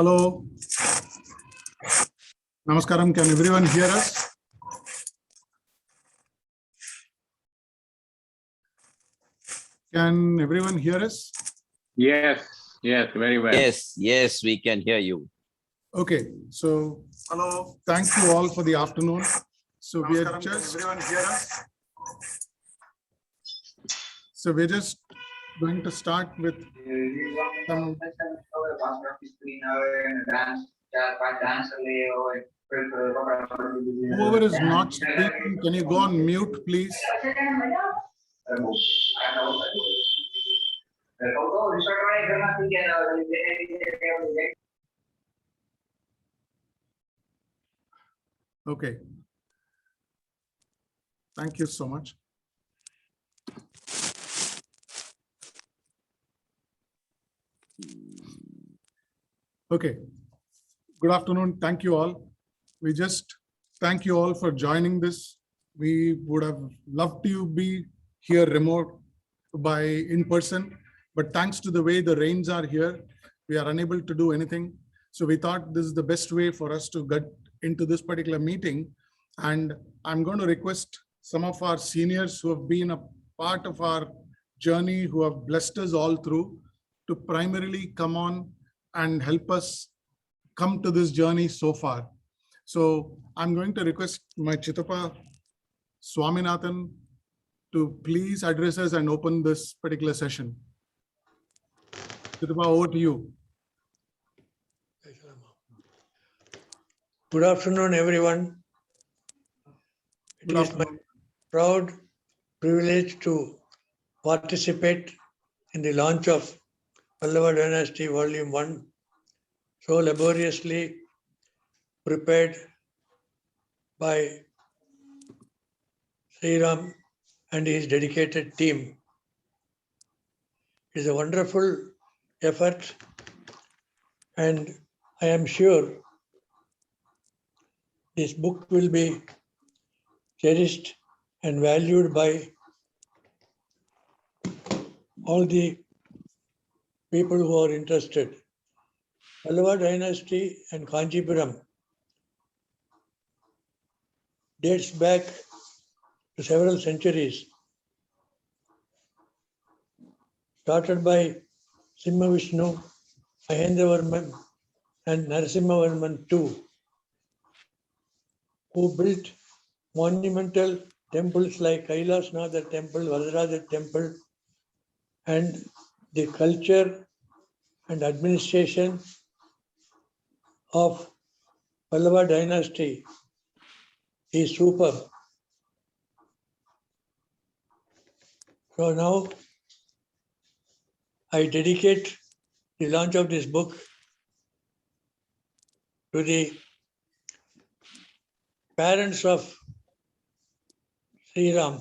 Hello. Namaskaram. Can everyone hear us? Can everyone hear us? Yes, very well. Yes, we can hear you. Okay. So, hello. Thank you all for the afternoon. So we are just. Can everyone hear us? So we're just going to start with some. Whoever is not speaking, can you go on mute, please? Okay. Thank you so much. Okay. Good afternoon. Thank you all. We just thank you all for joining this. We would have loved to be here remote by in person, but thanks to the way the rains are here, we are unable to do anything. So we thought this is the best way for us to get into this particular meeting. And I'm going to request some of our seniors who have been a part of our journey, who have blessed us all through, to primarily come on and help us come to this journey so far. So I'm going to request my Chithra Swaminathan to please address us and open this particular session. Chithra, over to you. Good afternoon, everyone. It is my proud privilege to participate in the launch of Pallava Dynasty Volume 1, so laboriously prepared by Sriram and his dedicated team. It is a wonderful effort, and I am sure this book will be cherished and valued by all the people who are interested. Pallava Dynasty and Kanchipuram dates back to several centuries, started by Simhavishnu, Mahendravarman and Narasimhavarman II, who built monumental temples like Kailasnatha Temple, Vajradhara Temple, and the culture and administration of Pallava Dynasty is superb. So now I dedicate the launch of this book to the parents of Sriram,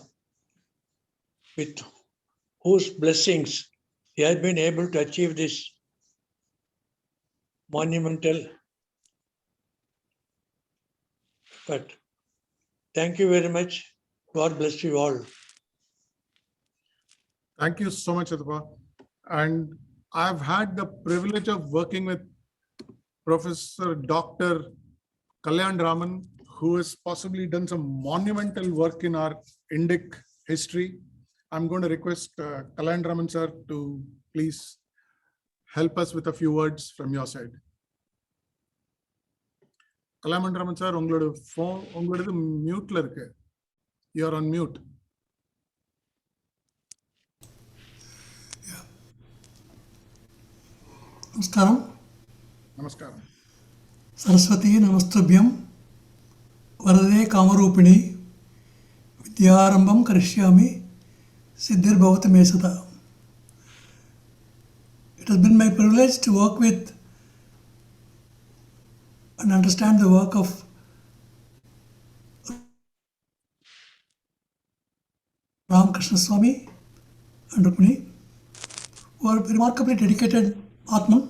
with whose blessings he has been able to achieve this monumental effort. Thank you very much. God bless you all. Thank you so much, Chithra. And I've had the privilege of working with Professor Dr. Kalyanaraman, who has possibly done some monumental work in our Indic history. I'm going to request Kalyanaraman sir to please help us with a few words from your side. Kalyanaraman sir, உங்களோட மியூட்ல இருக்கு. You are on mute. Namaskaram. Namaskaram. Saraswati Namastubhyam Varade Kamarupini Vidyarambam Karishyami Siddhir Bhavati Mesata. It has been my privilege to work with and understand the work of Ramakrishna Swamy and Rukmini, who are remarkably dedicated Atman.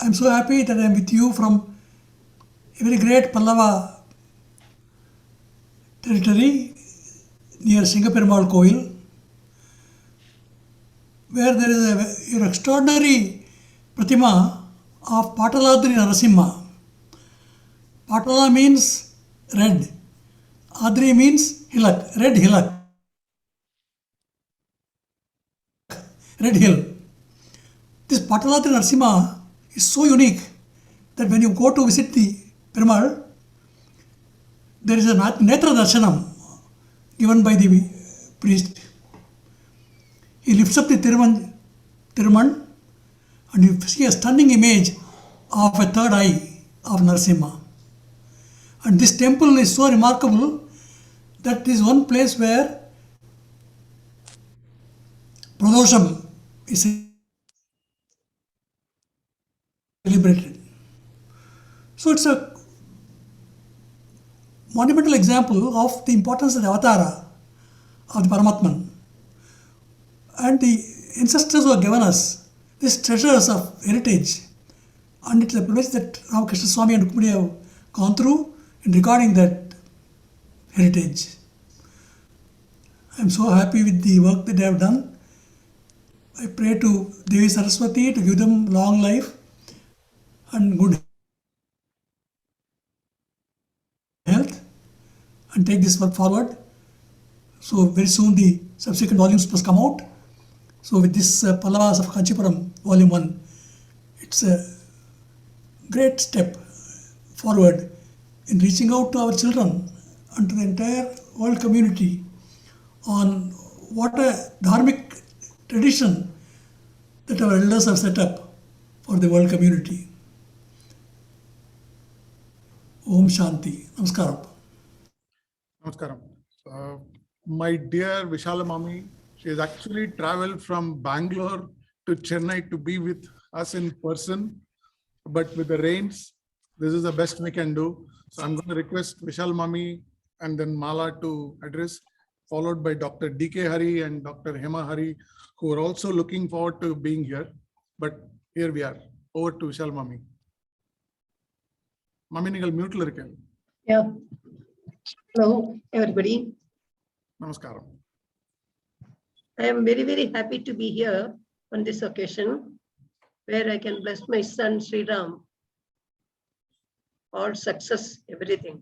I am so happy that I am with you from a very great Pallava territory near Singaperumal Koil, where there is an extraordinary Pratima of Pataladri Narasimha. Patala means red. Adri means hillock, red hillock, red hill. This Pataladri Narasimha is so unique that when you go to visit the Perumal, there is a Netra Darshanam given by the priest. He lifts up the Thiruman and you see a stunning image of a third eye of Narasimha. And this temple is so remarkable that is one place where Pradosham is celebrated. So it's a monumental example of the importance of the avatara of the Paramatman. And the ancestors who have given us these treasures of heritage. And it's a privilege that Ramakrishna Swamy and Rukmini have gone through in recording that heritage. I'm so happy with the work that they have done. I pray to Devi Saraswati to give them long life and good health and take this work forward. So very soon the subsequent volumes must come out. So with this Pallavas of Kanchipuram, Volume 1, it's a great step forward in reaching out to our children and to the entire world community on what a dharmic tradition that our elders have set up for the world community. Om Shanti. Namaskaram. Namaskaram. My dear Visalam Mami, she has actually traveled from Bangalore to Chennai to be with us in person. But with the rains, this is the best we can do. So I'm going to request Visalam Mami and then Mala to address, followed by Dr. D.K. Hari and Dr. Hema Hari, who are also looking forward to being here. But here we are. Over to Visalam Mami. Mami, நீங்கள் மியூட்ல இருக்கீங்க. Yeah. Hello, everybody. Namaskaram. I am very, very happy to be here on this occasion where I can bless my son Sri Ram. All success, everything.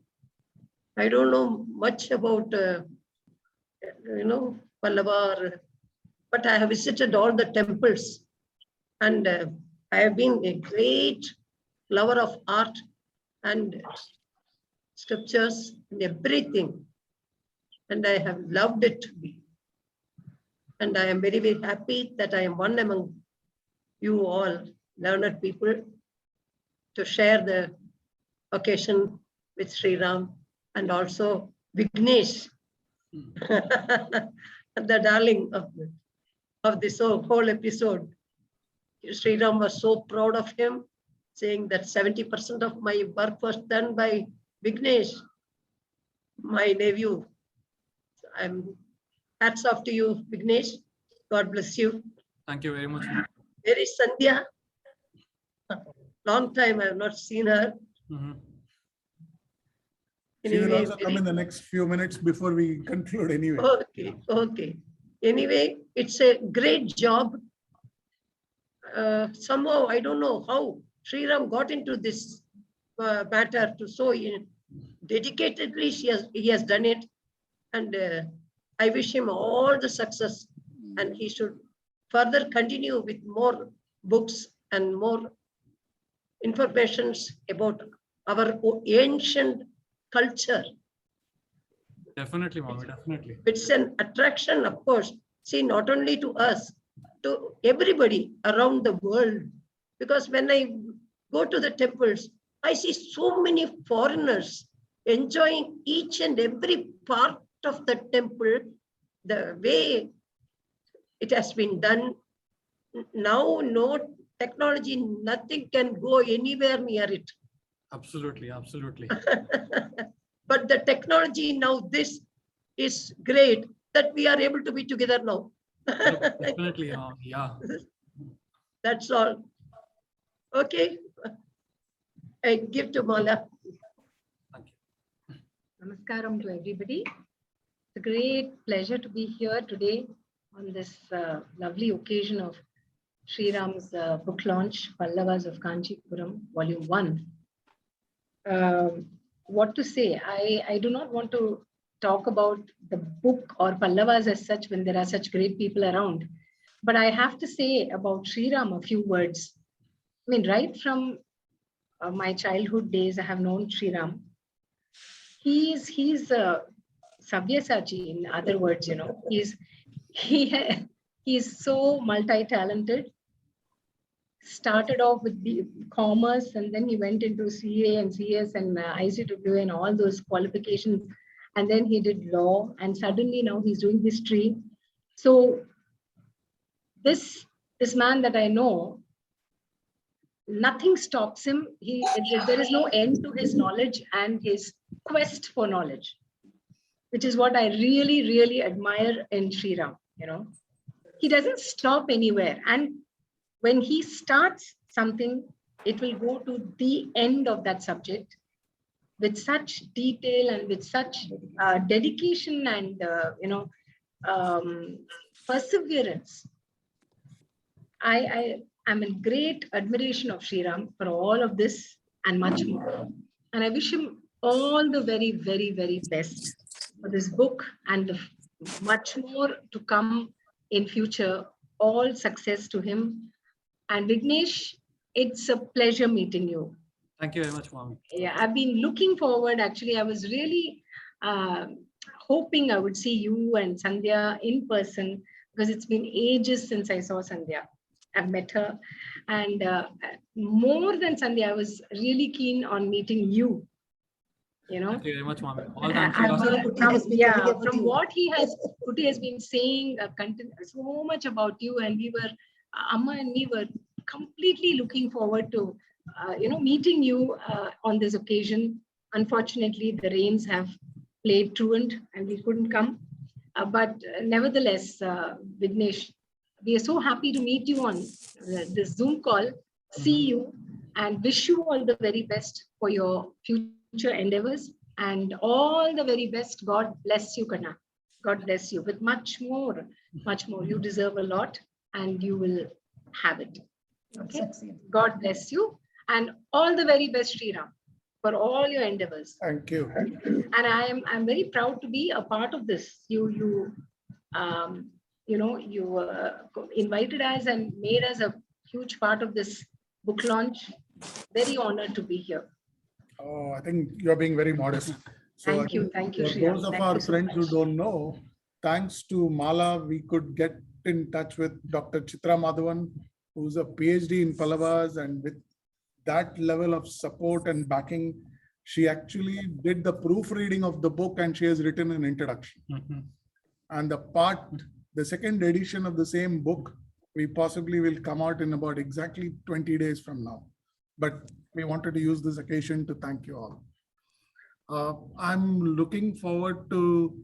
I don't know much about, Pallava, but I have visited all the temples and I have been a great lover of art and sculptures and everything. And I have loved it. And I am very, very happy that I am one among you all learned people to share the occasion with Sri Ram and also Vignesh, the darling of this whole episode. Sri Ram was so proud of him, saying that 70% of my work was done by Vignesh, my nephew. I'm hats off to you, Vignesh. God bless you. Thank you very much. Where is Sandhya? Long time I have not seen her. Mhm. She will Anyway, also come in the next few minutes before we conclude anyway. Okay. Anyway, it's a great job. Somehow, I don't know how Sri Ram got into this matter to so dedicatedly he has done it. And I wish him all the success and he should further continue with more books and more informations about our ancient culture. Definitely, Mama, definitely. It's an attraction, of course. See, not only to us, to everybody around the world. Because when I go to the temples, I see so many foreigners enjoying each and every part of the temple, the way it has been done. Now, no technology, nothing can go anywhere near it. Absolutely, absolutely. But the technology now, this is great that we are able to be together now. Definitely, yeah. That's all. Okay. I give to Mala. Thank you. Namaskaram to everybody. It's a great pleasure to be here today on this lovely occasion of Sri Ram's book launch, Pallavas of Kanchipuram, Volume 1. What to say? I do not want to talk about the book or Pallavas as such when there are such great people around. But I have to say about Sri Ram a few words. I mean, right from my childhood days, I have known Sri Ram. He's Sabyasachi, in other words, you know, he's so multi-talented. Started off with the commerce, and then he went into CA and CS and ICW and all those qualifications, and then he did law, and suddenly now he's doing history. So this man that I know, nothing stops him. There is no end to his knowledge and his quest for knowledge, which is what I really, really admire in Sri Ram. You know, he doesn't stop anywhere, and when he starts something, it will go to the end of that subject with such detail and with such dedication and perseverance. I am in great admiration of Sri Ram for all of this and much more. And I wish him all the very, very, very best for this book and much more to come in future. All success to him. And Vignesh, it's a pleasure meeting you. Thank you very much, Swamy. Yeah, I've been looking forward. Actually, I was really hoping I would see you and Sandhya in person, because it's been ages since I saw Sandhya. I've met her. And more than Sandhya, I was really keen on meeting you. You know, Thank you very much, Swamy. All thanks to us. From what Putti has been saying, so much about you, and we were, Amma and me were completely looking forward to, meeting you on this occasion. Unfortunately, the rains have played truant and we couldn't come. But nevertheless, Vignesh, we are so happy to meet you on this Zoom call, see you, and wish you all the very best for your future endeavors, and all the very best. God bless you, Kana. God bless you with much more, much more. You deserve a lot and you will have it. Okay. God bless you, and all the very best, Sri Ram, for all your endeavors. Thank you. And I'm very proud to be a part of this. You invited us and made us a huge part of this book launch. Very honored to be here. Oh, I think you're being very modest. So Thank you, for Sri Ram. those of Thank our you so friends who much. don't know, thanks to Mala, we could get in touch with Dr. Chithra Madhavan, who's a PhD in Pallavas, and with that level of support and backing, she actually did the proofreading of the book and she has written an introduction. And the second edition of the same book, we possibly will come out in about exactly 20 days from now. But we wanted to use this occasion to thank you all. I'm looking forward to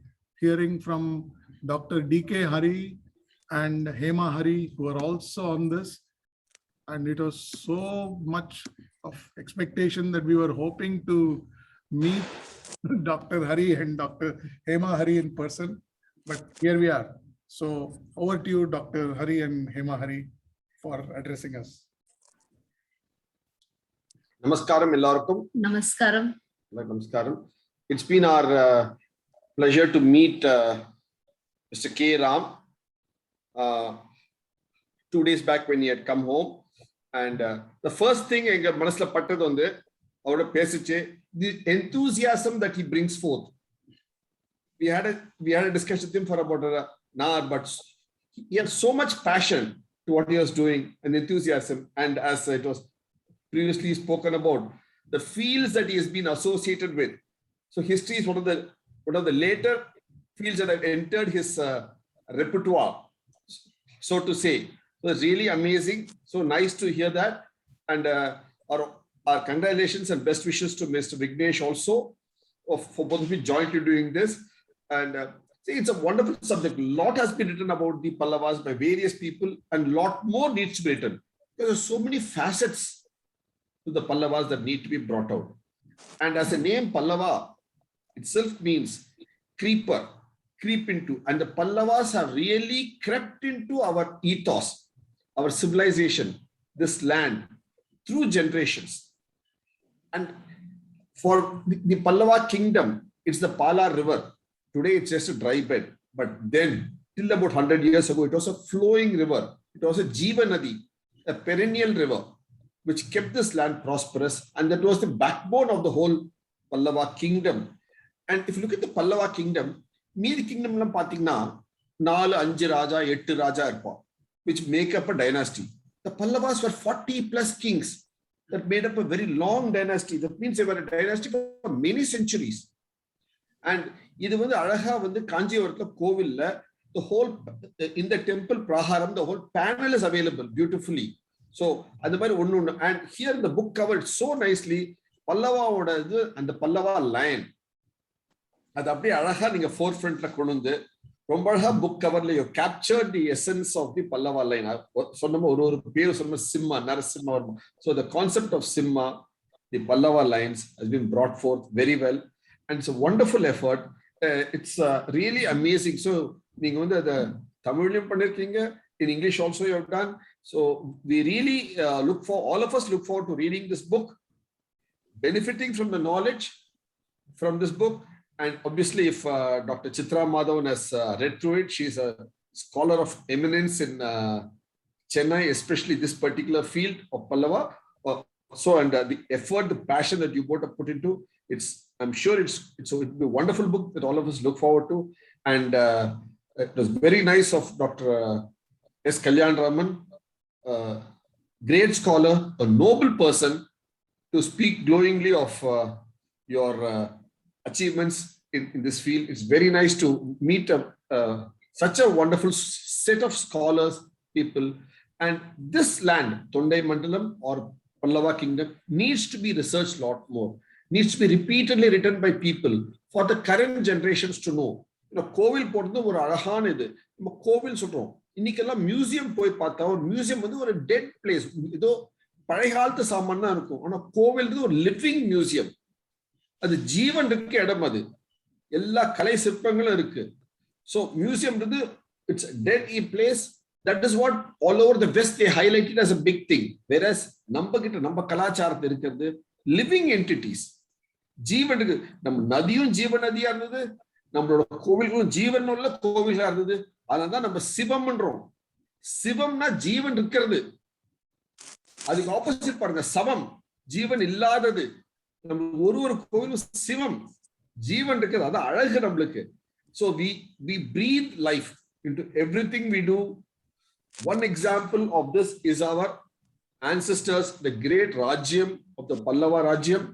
hearing from Dr. D.K. Hari and Hema Hari, who are also on this. And it was so much of expectation that we were hoping to meet Dr. Hari and Dr. Hema Hari in person. But here we are. So over to you, Dr. Hari and Hema Hari, for addressing us. Namaskaram ellarkum. Namaskaram. Namaskaram. It's been our pleasure to meet Mr. K. Ram 2 days back when he had come home. And the first thing enga manasla pattadu vandu avada pesiche the enthusiasm that he brings forth. We had a discussion with him for about an hour, but he had so much passion to what he was doing and enthusiasm. And as it was previously spoken about, the fields that he has been associated with. So history is one of the later fields that have entered his repertoire, so to say. So it's really amazing. So nice to hear that. And our congratulations and best wishes to Mr. Vignesh also for both of you jointly doing this. And see, it's a wonderful subject. A lot has been written about the Pallavas by various people, and a lot more needs to be written. There are so many facets to the Pallavas that need to be brought out. And as the name Pallava itself means creeper, creep into, and the Pallavas have really crept into our ethos. our civilization, this land, through generations. And for the Pallava kingdom, it's the Pala river. Today, it's just a dry bed. But then, till about 100 years ago, it was a flowing river. It was a Jiva Nadi, a perennial river, which kept this land prosperous. And that was the backbone of the whole Pallava kingdom. And if you look at the Pallava kingdom, Meedi kingdom lam pathina 4, 5 Raja, 8 Raja irpa, which make up a dynasty. The Pallavas were 40 plus kings that made up a very long dynasty. That means they were a dynasty for many centuries. And இது வந்து அழகா வந்து காஞ்சிபுரத்துல கோவில்ல the whole in the temple praharam, the whole panel is available beautifully. So அந்த மாதிரி ஒண்ணு and here the book covered so nicely பல்லவாவோட இது அந்த பல்லவா லைன் அது அப்படியே அழகா நீங்க forefrontல கொண்டு வந்து ரொம்ப அழகா புக் கவர்ல you captured the essence of the Pallava line. சொன்னோம் ஒரு பேர் சொன்ன Simha Narasimha Verma. So the concept of Simma, the Pallava lines has been brought forth very well, and it's a wonderful effort. It's really amazing. So நீங்க வந்து அத தமிழ்லயும் பண்ணிருக்கீங்க, in English also you have done. So we really all of us look forward to reading this book, benefiting from the knowledge from this book. And obviously, if Dr. Chithra Madhavan has read through it, she's a scholar of eminence in Chennai, especially this particular field of Pallava. So, and the effort, the passion that you both have put into, I'm sure it'll be a wonderful book that all of us look forward to. And it was very nice of Dr. S. Kalyanaraman, great scholar, a noble person, to speak glowingly of your achievements in this field. It's very nice to meet such a wonderful set of scholars, people. And this land, Tondai Mandalam or Pallava kingdom, needs to be researched a lot more, needs to be repeatedly written by people for the current generations to know. கோவில் போறது ஒரு அழகான இது. நம்ம கோவில் சொல்றோம், இன்னைக்கெல்லாம் museum போய் பார்த்தா ஒரு மியூசியம் வந்து ஒரு டெட் பிளேஸ், ஏதோ பழைய காலத்து சாமான் தான் இருக்கும். ஆனா கோவில் ஒரு லிவிங் மியூசியம், அது ஜீவன் இருக்க இடம், அது எல்லா கலை சிற்பங்களும் இருக்கு. So museum it's a dead place. That is what all over the West they highlighted as a big thing. Whereas நம்ம கலாச்சாரத்தில் இருக்கிறது living entities. ஜீவன் இருக்கு. நம்ம நதியும் ஜீவ நதியா இருந்தது, நம்மளோட கோவில்களும் ஜீவன் உள்ள கோவிலா இருந்தது. அதனாலதான் நம்ம சிவம்ன்றோம். சிவம்னா ஜீவன் இருக்கிறது. அதுக்கு ஆப்போசிட் பாருங்க, சமம், ஜீவன் இல்லாதது. நம்ம ஒரு கோவிலும் சிவம், ஜீவன் இருக்குது. அது அழகு நம்மளுக்கு. So we breathe life into everything we do. One example of this is our ancestors, the great Rajyam of the Pallava Rajyam,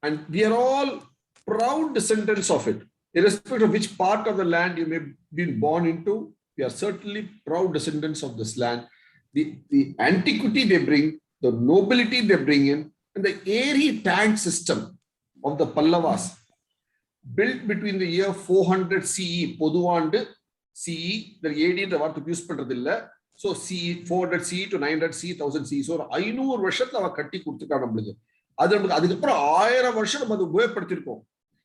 and we are all proud descendants of it. Irrespective of which part of the land you may have been born into, we are certainly proud descendants of this land. The antiquity they bring, the nobility they bring in, and the airy tank system of the Pallavas, built between the year 400 CE, பொதுவாண்டு CE, the AD the வார்த்தை use பண்றது இல்ல. So CE 400 CE to 900 CE 1000 CE, so 500 வருஷத்துல அவ கட்டி கொடுத்துட்டாங்க நம்மளுக்கு. அது நமக்கு அதுக்கப்புறம் 1000 வருஷம் நம்ம அதை உபயோகப்படுத்திருக்கோம்.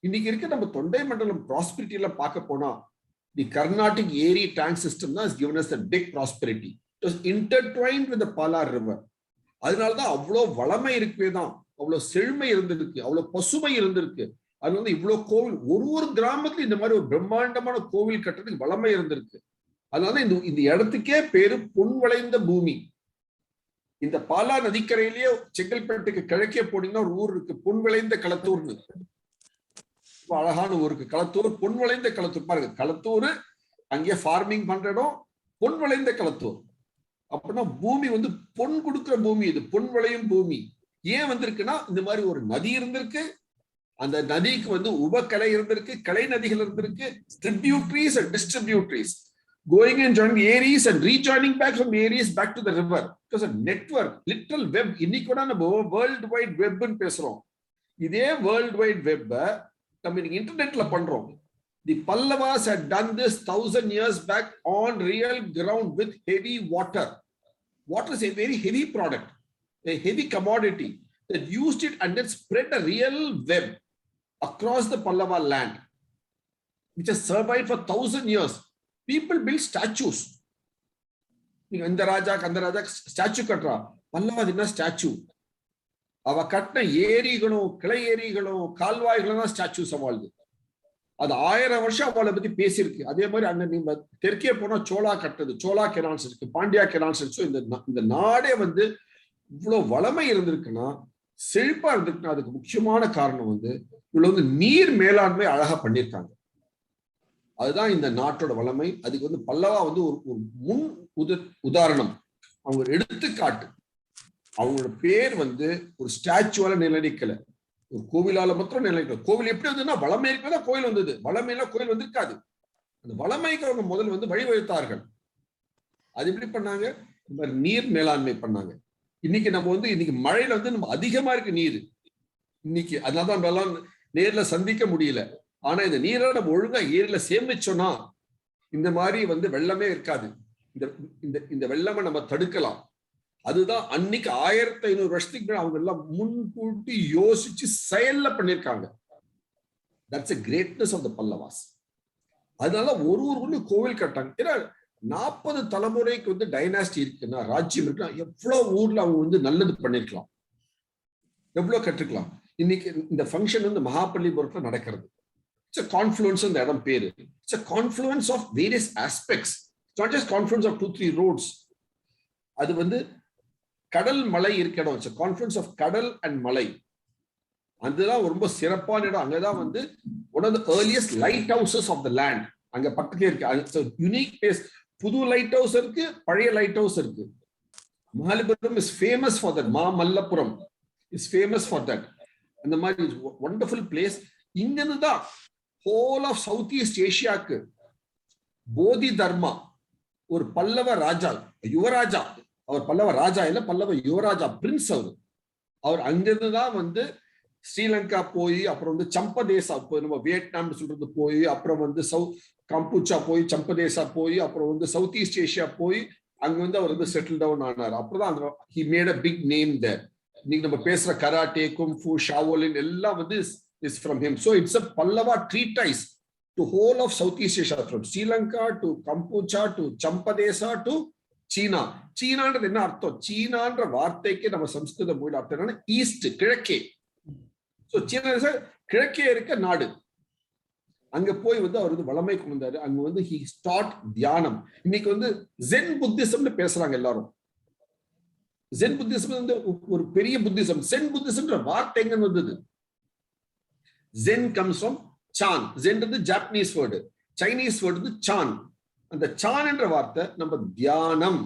இன்னைக்கு இருக்க நம்ம தொண்டை மண்டலம் ப்ராஸ்பெரிட்டியில பார்க்க போனா, the Carnatic airy tank system has given us the big prosperity. It was intertwined with the Pala river. அதனாலதான் அவ்வளோ வளமை இருக்கவே தான், அவ்வளோ செழுமை இருந்திருக்கு, அவ்வளோ பசுமை இருந்திருக்கு. அதனால இவ்வளவு கோவில், ஒரு கிராமத்துல இந்த மாதிரி ஒரு பிரம்மாண்டமான கோவில் கட்டுறதுக்கு வளமை இருந்திருக்கு. அதனால இந்த இடத்துக்கே பேரு பொன் விளைந்த பூமி. இந்த பாலா நதிக்கரையிலேயே செங்கல்பேட்டுக்கு கிழக்கே போனீங்கன்னா ஒரு ஊர் இருக்கு, பொன் விளைந்த களத்தூர்னு. அழகான ஊருக்கு களத்தூர், பொன் விளைந்த களத்தூர். பாருங்க, களத்தூர் அங்கேயே ஃபார்மிங் பண்ற இடம், பொன் விளைந்த களத்தூர். அப்படின்னா பூமி வந்து பொன் கொடுக்குற பூமி, இது பொன் விளையும் பூமி. ஏன் வந்திருக்குன்னா இந்த மாதிரி ஒரு நதி இருந்திருக்கு, அந்த நதிக்கு வந்து உபகலை இருந்திருக்கு, கலை நதிகள் இருந்திருக்கு, tributaries and distributaries, going and joining areas and rejoining back from areas back to the river. Because a network, literal web, இன்னைக்கு கூட நம்ம வேர்ல்ட் வைட் வெப்னு பேசுறோம். இதே வேர்ல்ட் வைட் வெப் நம்ம இன்டர்நெட்ல பண்றோம். The Pallavas had done this 1000 years back on real ground with heavy water. Water is a very heavy product, a heavy commodity. That used it and then spread a real web across the Pallava land, which has survived for 1000 years. People built statues. நீங்க இந்த ராஜாக்கு அந்த ராஜா statue கட்டுறா, Pallavas என்ன statue? அவ கட்டின ஏரிகளும் கிளை ஏரிகளும் கால்வாய்களும் தான் ஸ்டாச்சுஸ் அவளுது. அது 1000 வருஷம் அவளை பத்தி பேசியிருக்கு. அதே மாதிரி அங்க நீங்க தெற்கே போனா சோழா கட்டுறது, சோழா கெனால்ஸ் இருக்கு, பாண்டியா கெனால்ஸ் இருக்கு. இந்த நாடே வந்து இவ்வளவு வளமை இருந்திருக்குன்னா, செழிப்பா இருந்திருக்குன்னா அதுக்கு முக்கியமான காரணம் வந்து இவ்வளவு வந்து நீர் மேலாண்மை அழகா பண்ணியிருக்காங்க. அதுதான் இந்த நாட்டோட வளமை. அதுக்கு வந்து பல்லவா வந்து ஒரு முன் உதாரணம், அவங்க ஒரு எடுத்துக்காட்டு. அவங்களோட பேர் வந்து ஒரு ஸ்டாச்சுவால நிலநிக்கல, ஒரு கோவிலால மாத்திரம் நிலநிக்கல. கோவில் எப்படி வந்ததுன்னா வளமை இருக்கதான் கோயில் வந்தது, வளமையில கோயில் வந்திருக்காது. அந்த வளமைக்கு அவங்க முதல் வந்து வழிவகுத்தார்கள். அது எப்படி பண்ணாங்க? இந்த மாதிரி நீர் மேலாண்மை பண்ணாங்க. இன்னைக்கு நம்ம வந்து இன்னைக்கு மழையில வந்து நம்ம அதிகமா இருக்கு நீர் இன்னைக்கு, அதனாலதான் நம்மளால நேர்ல சந்திக்க முடியல. ஆனா இந்த நீரை நம்ம ஒழுங்கா ஏரியில சேமிச்சோம்னா இந்த மாதிரி வந்து வெள்ளமே இருக்காது. இந்த வெள்ளமை நம்ம தடுக்கலாம். அதுதான் அன்னைக்கு 1500 வருஷத்துக்கு மேல அவங்க எல்லாம் முன்கூட்டி யோசிச்சு செயல்ல பண்ணிருக்காங்க. That's a greatness of the Pallavas. அதனால ஒரு ஊருக்குள்ள கோவில் கட்டாங்க. ஏன்னா 40 தலைமுறைக்கு வந்து டைனாஸ்டி இருக்குன்னா, ராஜ்யம் இருக்குன்னா, எவ்வளவு ஊர்ல அவங்க வந்து நல்லது பண்ணிருக்கலாம், எவ்வளவு கற்றுக்கலாம். இன்னைக்கு இந்த ஃபங்க்ஷன் வந்து மகாபலிபுரத்துல நடக்கிறது. It's a confluence இந்த இடம் பேரு. It's a confluence of various aspects. It's not just confluence of 2-3 roads. அது வந்து கடல் மலை இருக்க இடம். It's a confluence of கடல் அண்ட் மலை. அதுதான் ரொம்ப சிறப்பான இடம். அங்கதான் வந்து one of the earliest lighthouses of the land. அங்க பக்கத்துல இருக்கு. Unique place. புது லைட் ஹவுஸ் இருக்கு, பழைய லைட் ஹவுஸ் இருக்கு. Mahabalipuram is famous for that. Mamallapuram is famous for that. அந்த மாதிரி wonderful place. இங்கிருந்து தான் whole of South East ஏசியாவுக்கு போதி தர்மா, ஒரு பல்லவ ராஜா, யுவராஜா, அவர் பல்லவ ராஜா இல்ல, பல்லவ யுவராஜா, பிரின்ஸ். அவர் அங்கிருந்து தான் வந்து ஸ்ரீலங்கா போய், அப்புறம் வந்து சம்பதேசா போய், நம்ம வியட்நாம் சொல்றது போய், அப்புறம் வந்து கம்பூச்சா போய், சம்பதேசா போய், அப்புறம் வந்து சவுத் ஈஸ்ட் ஏசியா போய், அங்க வந்து அவர் வந்து செட்டில் டவுன் ஆனார். அப்பதான் he made a big name there. நீங்க நம்ம பேசுற கராட்டே, குங்ஃபு, ஷாவோலின் எல்லாம் வந்து is from him. So it's a Pallava treatise to whole of Southeast Asia, from Sri Lanka to Kampucha to Champadesa to China. சீனான்றது என்ன அர்த்தம்? சீனான்ற வார்த்தைக்கு நம்ம சம்ஸ்கிருத மொழியில் அர்த்தம் என்னன்னா ஈஸ்ட், கிழக்கே. சோ சீனா கிழக்கே இருக்க நாடு. அங்க போய் வந்து அவர் வந்து வளமை கொண்டு வந்தாரு. அங்க வந்து he taught தியானம். இன்னைக்கு வந்து ஜென் புத்திசம்னு பேசுறாங்க எல்லாரும். ஜென் புத்திசம் வந்து ஒரு பெரிய புத்திசம். ஜென் புத்திசம்ன்ற வார்த்தை எங்க வந்தது? Zen comes from Chan. Zen is Japanese word. Chinese word is Chan. அந்த Chan என்ற வார்த்தை நம்ம தியானம்.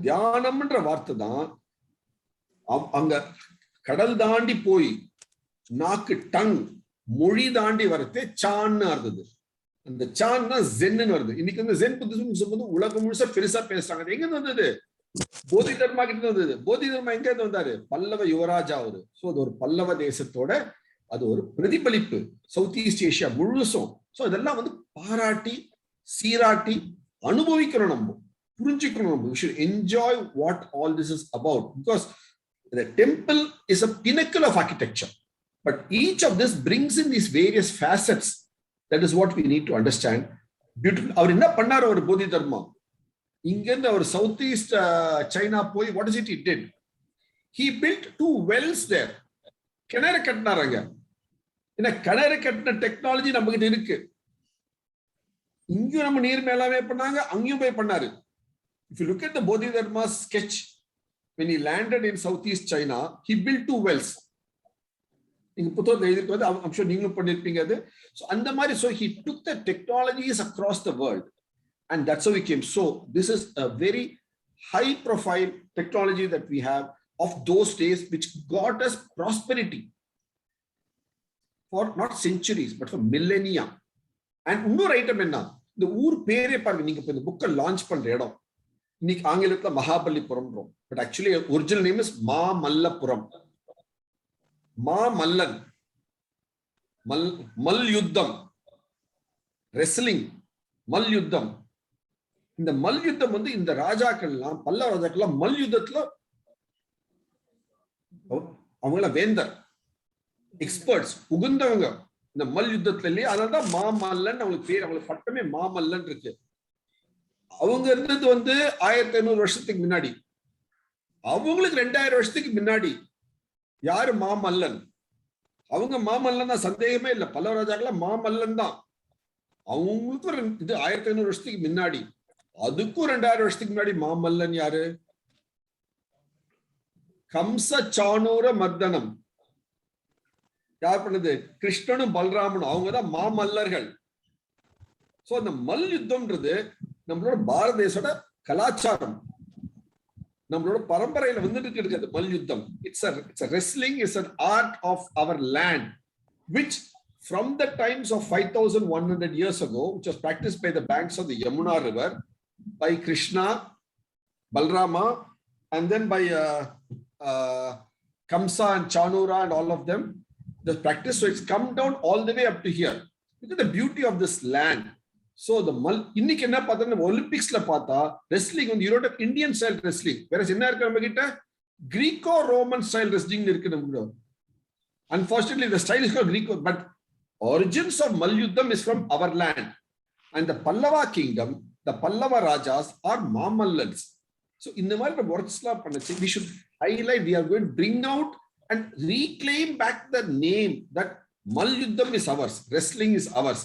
தியானம் என்ற வார்த்தை தான் அங்க கடல் தாண்டி போய் நாக்கு டங் மொழி தாண்டி வரதே சான்னு இருந்தது. அந்த சான்னா ஜென்னு வருது. இன்னைக்கு வந்து ஜென் புத்திசம் வந்து உலகம் முழுசா பெருசா பேசுறாங்க. எங்க வந்தது? போதி தர்மா கிட்ட வந்தது. போதி தர்மா எங்க இருந்து வந்தாரு? பல்லவ யுவராஜா அவரு. சோ அது ஒரு பல்லவ தேசத்தோட அது ஒரு பிரதிபலிப்பு சவுத் ஈஸ்ட் ஏசியா முழுசும். சோ இதெல்லாம் வந்து பாராட்டி சீராட்டி அனுபவிக்கிறோம், நம்ம புரிஞ்சுக்கணும். நம்ம we should enjoy what all this is about, because the temple is a pinnacle of architecture, but each of this brings in these various facets. That is what we need to understand. Beautiful. அவர் என்ன பண்ணாரு? அவர் போதி தர்மா இங்க இருந்து அவர் south east China போய் what is it he did? He built 2 wells there. கிணறு கட்டினாருங்க. ஏன்னா கிணறு கட்டின டெக்னாலஜி நம்ம கிட்ட இருக்கு. இங்கேயும் நம்ம நீர் மேலாண்மை பண்ணாங்க, அங்கேயும் போய் பண்ணாரு. If you look at the Bodhidharma's sketch, when he landed in southeast China, he built 2 wells. நீங்க புத்தகத்துல எழுதிருக்கிறது I'm sure நீங்களும் பண்ணிருப்பீங்க அது. So அந்த மாதிரி, so he took the technologies across the world and that's how he came. So this is a very high profile technology that we have of those days, which got us prosperity for not centuries but for millennia. And இன்னொரு item என்ன, இந்த ஊர் பேரே பாருங்க. நீங்க இப்ப இந்த புக்கை லான்ச் பண்ற இடம் இன்னைக்கு ஆங்கிலத்துல Mahabalipuram, but actually original name is Mamallapuram. Mamallan, மல் யுத்தம், ரெஸ்லிங், மல் யுத்தம். இந்த மல் யுத்தம் வந்து இந்த ராஜாக்கள்லாம், பல்லவ ராஜாக்கள்லாம் மல் யுத்தத்துல அவங்கள வேந்தர், எக்ஸ்பர்ட்ஸ், உகுந்தவங்க இந்த மல் யுத்தத்துல இல்லையா. அதனாலதான் மாமல்லன் அவங்களுக்கு பேர், அவங்களுக்கு பட்டமே மாமல்லன் இருக்கு. அவங்க இருந்தது வந்து 1500 வருஷத்துக்கு முன்னாடி. அவங்களுக்கு 2000 வருஷத்துக்கு முன்னாடி யாரு மாமல்லன். அவங்க மாமல்லன் தான், சந்தேகமே இல்லை. பல்லவ ராஜாக்கள் மாமல்லன் தான். அவங்களுக்கு இது 1500 வருஷத்துக்கு முன்னாடி. அதுக்கும் 2000 வருஷத்துக்கு முன்னாடி மாமல்லன் யாரு? கம்ச சாணூர மர்தனம் யார் பண்ணது? கிருஷ்ணனும் பலராமனும். அவங்கதான் மாமல்லர்கள். சோ அந்த மல் யுத்தம்ன்றது நம்மளோட பாரத தேசோட கலாச்சாரம், நம்மளோட பரம்பரையில வந்துட்டு இருக்கிறது மல் யுத்தம். It's a wrestling is an art of our land, which from the times of 5100 years ago, which was practiced by the banks of the Yamuna river by Krishna, Balrama, and then by Kamsa and Chanura and all of them, the practice. So it's come down all the way up to here. Look at the beauty of this land. So the இன்னைக்கு என்ன பார்த்தா ஒலிம்பிக்ஸ்ல பார்த்தா wrestling வந்து Europe Indian style wrestling, வேற என்ன இருக்கு நம்ம கிட்ட? கிரீக்கோ ரோமன் ஸ்டைல் ரெஸ்லிங் இருக்கு நம்ம. Unfortunately, the style is called Greek, but origins of Malyuddham is from our land. And the Pallava kingdom, the Pallava Rajas are Mamallans. So in the matter of words, we should highlight, we are going to bring out and reclaim back the name that Malyuddham is ours, wrestling is ours.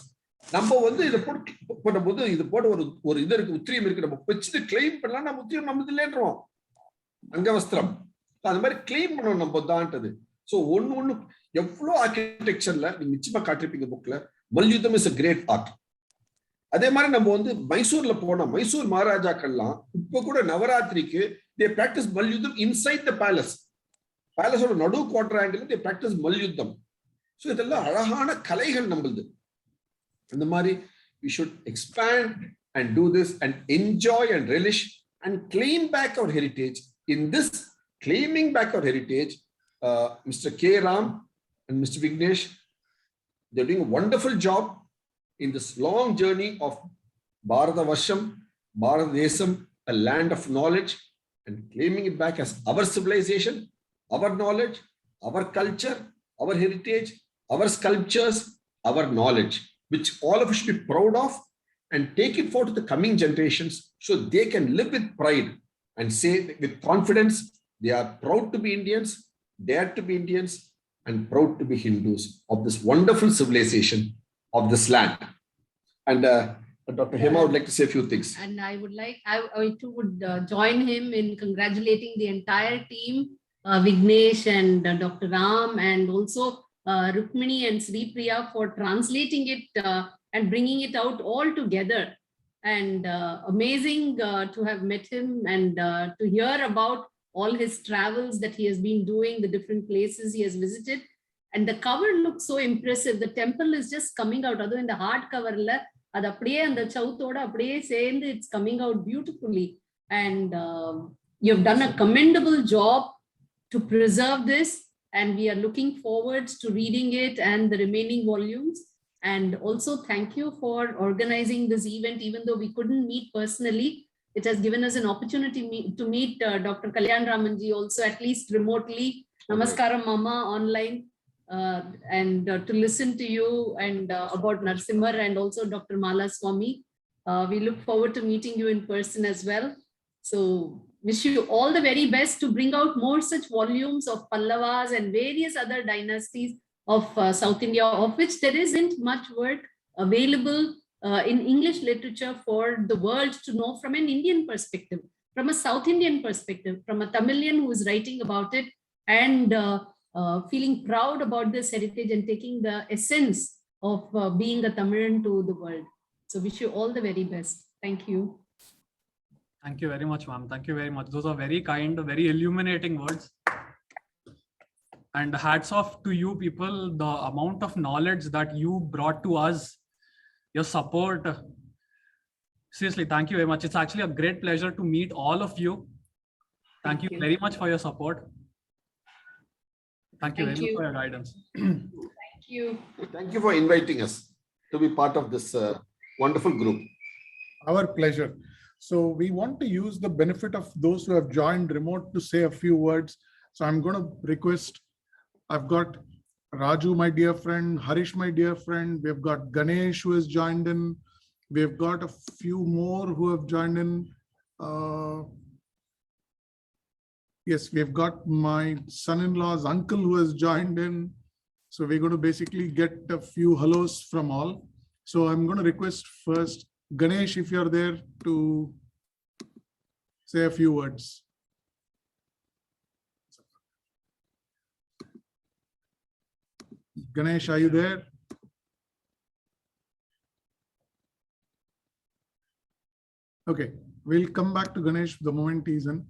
நம்ம வந்து இதை போட்டு இது போட்டு ஒரு இது இருக்கு, உத்திரியம் இருக்கு, நம்ம வச்சுட்டு கிளைம் பண்ணலாம். நம்ம உத்திரியம் நம்ம இல்லைன்றோம், அங்கவஸ்திரம். அது மாதிரி கிளைம் பண்ணணும் நம்ம தான்றது. ஸோ ஒன்னு எவ்வளோ ஆர்கிடெக்சர்ல நீங்க நிச்சயமா காட்டிருப்பீங்க புக்ல. மல்யுத்தம் இஸ் a great art. அதே மாதிரி நம்ம வந்து மைசூர்ல போனோம், மைசூர் மகாராஜாக்கள்லாம் இப்ப கூட நவராத்திரிக்கு they practice மல்யுத்தம் inside the palace. பேலஸோட நடு குவார்டர் ஆங்கிள் they practice மல்யுத்தம். ஸோ இதெல்லாம் அழகான கலைகள் நம்மளுது. இந்த மாதிரி we should expand and do this and enjoy and relish and claim back our heritage. In this claiming back our heritage, Mr. K. Ram and Mr. Vignesh, they're doing a wonderful job in this long journey of Bharata Vasham, Bharata Desam, a land of knowledge, and claiming it back as our civilization, our knowledge, our culture, our heritage, our sculptures, our knowledge, which all of us should be proud of and take it forward to the coming generations so they can live with pride and say with confidence they are proud to be Indians, dare to be Indians, and proud to be Hindus of this wonderful civilization of this land. And Dr. Hema would like to say a few things. And I would like, I too would join him in congratulating the entire team, Vignesh and Dr. Ram, and also Rukmini and Sri Priya for translating it and bringing it out all together. And amazing to have met him and to hear about all his travels that he has been doing, the different places he has visited. And the cover looks so impressive. The temple is just coming out. Although in the hard cover, அது அப்படியே அந்த சவுத்தோட அப்படியே சேர்ந்து it's coming out beautifully. And you have done a commendable job to preserve this. And we are looking forward to reading it and the remaining volumes. And also thank you for organizing this event, even though we couldn't meet personally. It has given us an opportunity to meet Dr. Kalyanaraman ji also, at least remotely. Namaskaram Mama online, and to listen to you and about Narsimhar and also Dr. Mala Swamy. We look forward to meeting you in person as well. So wish you all the very best to bring out more such volumes of Pallavas and various other dynasties of South India, of which there isn't much work available in English literature for the world to know from an Indian perspective, from a South Indian perspective, from a Tamilian who is writing about it and feeling proud about this heritage and taking the essence of being a Tamilan to the world. So wish you all the very best. Thank you. Thank you very much, ma'am. Thank you very much. Those are very kind, very illuminating words. And hats off to you people, the amount of knowledge that you brought to us, your support. Seriously, thank you very much. It's actually a great pleasure to meet all of you. Thank you very much for your support. Thank you very much for your guidance. Thank you. Thank you for inviting us to be part of this wonderful group. Our pleasure. So we want to use the benefit of those who have joined remote to say a few words. So I'm going to request, I've got Raju, my dear friend, Harish, my dear friend. We've got Ganesh who has joined in. We've got a few more who have joined in. Yes, we've got my son-in-law's uncle who has joined in. So we're going to basically get a few hellos from all. So I'm going to request first Ganesh, if you're there, to say a few words. Ganesh, are you there? Okay, we'll come back to Ganesh the moment he's in.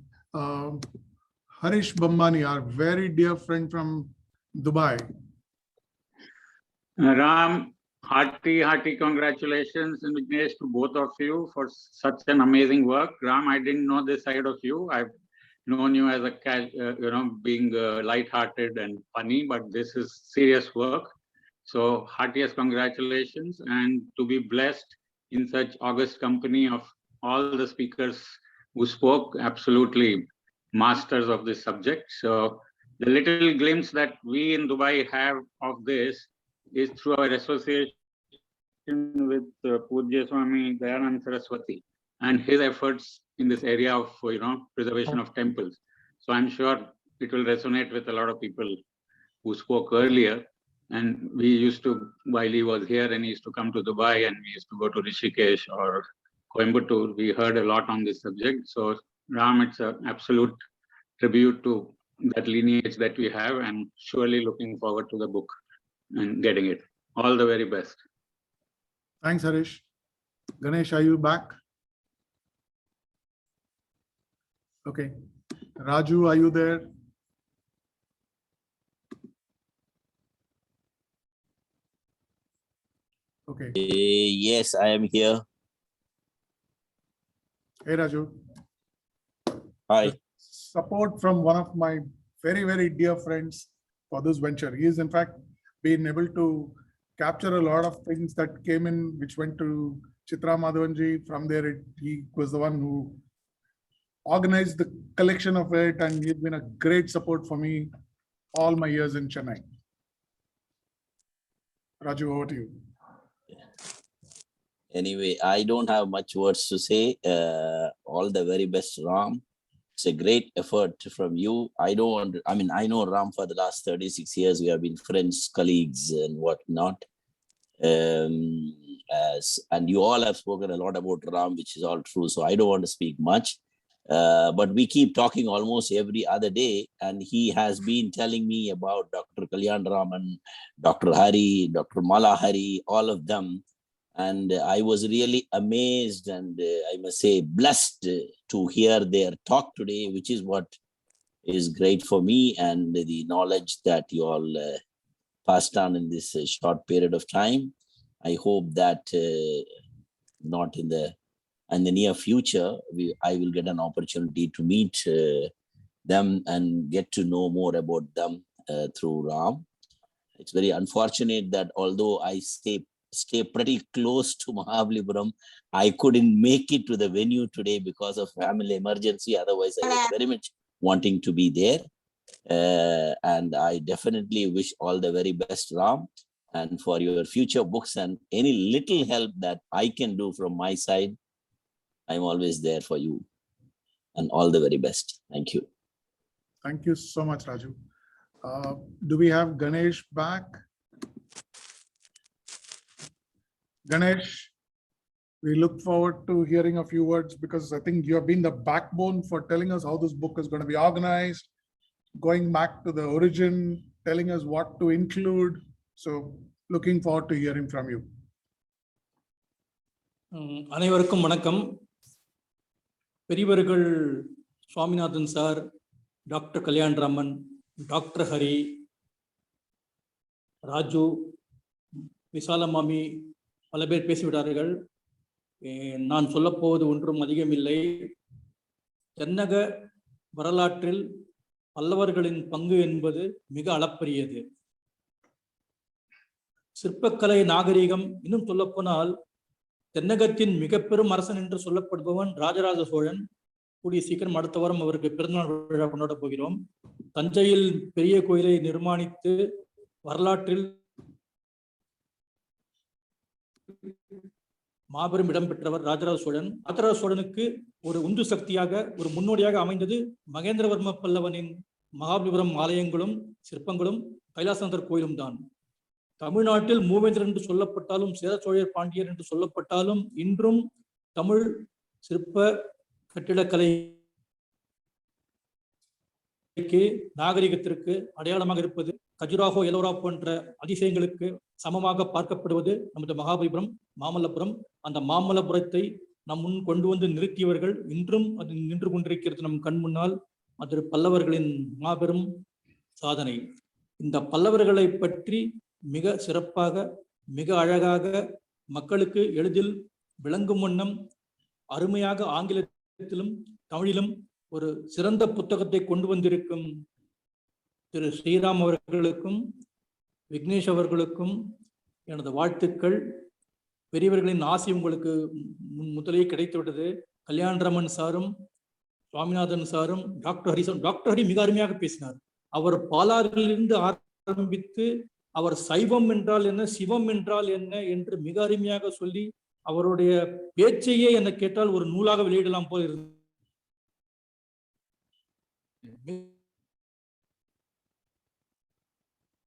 Harish Bambani, our very dear friend from Dubai. Ram, hearty congratulations and Vignesh to both of you for such an amazing work. Ram, I didn't know this side of you. I've known you as a being light-hearted and funny, but this is serious work. So heartiest congratulations, and to be blessed in such august company of all the speakers who spoke, absolutely masters of this subject. So the little glimpse that we in Dubai have of this is through our association with Pujya Swamy Dayanand Saraswati and his efforts in this area of preservation of temples. So I'm sure it will resonate with a lot of people who spoke earlier. And we used to, while he was here and he used to come to Dubai and we used to go to Rishikesh or Coimbatore, we heard a lot on this subject. So Ram, it's an absolute tribute to that lineage that we have, and surely looking forward to the book and getting it. All the very best. Thanks, Harish. Ganesh, are you back? Okay. Raju, are you there? Okay. Yes, I am here. Hey, Raju. Hi. Support from one of my very, very dear friends for this venture. He is, in fact, been able to capture a lot of things that came in, which went to Chithra Madhavan. From there, he was the one who organized the collection of it, and he's been a great support for me all my years in Chennai. Raju, over to you. Anyway, I don't have much words to say. All the very best, Ram. It's a great effort from you. I know Ram for the last 36 years. We have been friends, colleagues, and whatnot. And you all have spoken a lot about Ram, which is all true. So I don't want to speak much. But we keep talking almost every other day. And he has been telling me about Dr. Kalyanaraman, Dr. Hari, Dr. Mala Hari, all of them. And I was really amazed and I must say blessed to hear their talk today, which is what is great for me, and the knowledge that you all passed on in this short period of time. I hope that not in the near future, I will get an opportunity to meet them and get to know more about them through Ram. It's very unfortunate that although I stay pretty close to Mahabalipuram, I couldn't make it to the venue today because of family emergency. Otherwise, I was very much wanting to be there. And I definitely wish all the very best, Ram, and for your future books and any little help that I can do from my side. I'm always there for you, and all the very best. Thank you. Thank you so much, Raju. Do we have Ganesh back? Ganesh, we look forward to hearing a few words, because I think you have been the backbone for telling us how this book is going to be organized, going back to the origin, telling us what to include. So looking forward to hearing from you. அனைவருக்கும் வணக்கம். பெரியவர்கள் Swaminathan sir, doctor Kalyanaraman, doctor Hari, Raju, Visalam மாமி, பல பேர் பேசிவிட்டார்கள். நான் சொல்லப்போவது ஒன்றும் அதிகமில்லை. தென்னக வரலாற்றில் பல்லவர்களின் பங்கு என்பது மிக அளப்பரியது. சிற்பக்கலை நாகரிகம், இன்னும் சொல்லப்போனால் தென்னகத்தின் மிக பெரும் அரசன் என்று சொல்லப்படுபவன் ராஜராஜ சோழன். கூடிய சீக்கிரம் அடுத்த வாரம் அவருக்கு பிறந்தநாள் விழா கொண்டாட போகிறோம். தஞ்சையில் பெரிய கோயிலை நிர்மாணித்து வரலாற்றில் மாபெரும் இடம் பெற்றவர் ராஜராஜ சோழன். ராஜராஜ சோழனுக்கு ஒரு உந்து சக்தியாக, ஒரு முன்னோடியாக அமைந்தது மகேந்திரவர்ம பல்லவனின் மகாபலிபுரம் ஆலயங்களும் சிற்பங்களும் கைலாசநாதர் கோயிலும் தான். தமிழ்நாட்டில் மூவேந்தர் என்று சொல்லப்பட்டாலும், சேர சோழர் பாண்டியர் என்று சொல்லப்பட்டாலும், இன்றும் தமிழ் சிற்ப கட்டிடக்கலைக்கு நாகரிகத்திற்கு அடையாளமாக இருப்பது, கஜுராஹோ எலோரா போன்ற அதிசயங்களுக்கு சமமாக பார்க்கப்படுவது நமது மகாபலிபுரம், மாமல்லபுரம். அந்த மாமல்லபுரத்தை நம் முன் கொண்டு வந்து நிறுத்தியவர்கள் இன்றும் அது நின்று கொண்டிருக்கிறது நம் கண் முன்னால். அது பல்லவர்களின் மாபெரும் சாதனை. இந்த பல்லவர்களை பற்றி மிக சிறப்பாக, மிக அழகாக, மக்களுக்கு எளிதில் விளங்கும் வண்ணம் அருமையாக ஆங்கிலத்திலும் தமிழிலும் ஒரு சிறந்த புத்தகத்தை கொண்டு வந்திருக்கும் திரு ஸ்ரீராம் அவர்களுக்கும் விக்னேஷ் அவர்களுக்கும் எனது வாழ்த்துக்கள். பெரியவர்களின் ஆசி உங்களுக்கு முதலே கிடைத்துவிட்டது. கல்யாணராமன் சாரும் சுவாமிநாதன் சாரும் டாக்டர் ஹரி மிக அருமையாக பேசினார். அவர் பாலாறிலிருந்து ஆரம்பித்து அவர் சைவம் என்றால் என்ன, சிவம் என்றால் என்ன என்று மிக அருமையாக சொல்லி, அவருடைய பேச்சையே என்ன கேட்டால் ஒரு நூலாக வெளியிடலாம் போல் இருந்தது.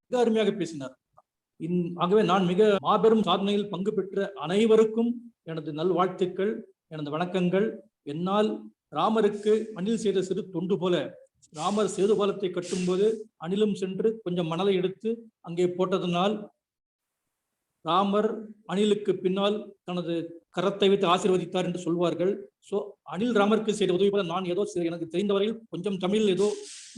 மிக அருமையாக பேசினார். ஆகவே நான் மிக மாபெரும் சாதனையில் பங்கு பெற்ற அனைவருக்கும் எனது நல்வாழ்த்துக்கள், எனது வணக்கங்கள். என்னால் ராமருக்கு அணில் செய்த சிறு தொண்டு போல, ராமர் சேது பாலத்தை கட்டும்போது அணிலும் சென்று கொஞ்சம் மணலை எடுத்து அங்கே போட்டதனால் ராமர் அணிலுக்கு பின்னால் தனது கரத்தை வைத்து ஆசீர்வதித்தார் என்று சொல்வார்கள். ஸோ அணில் ராமருக்கு செய்த உதவி போல நான் ஏதோ எனக்கு தெரிந்த வரையில் கொஞ்சம் தமிழில் ஏதோ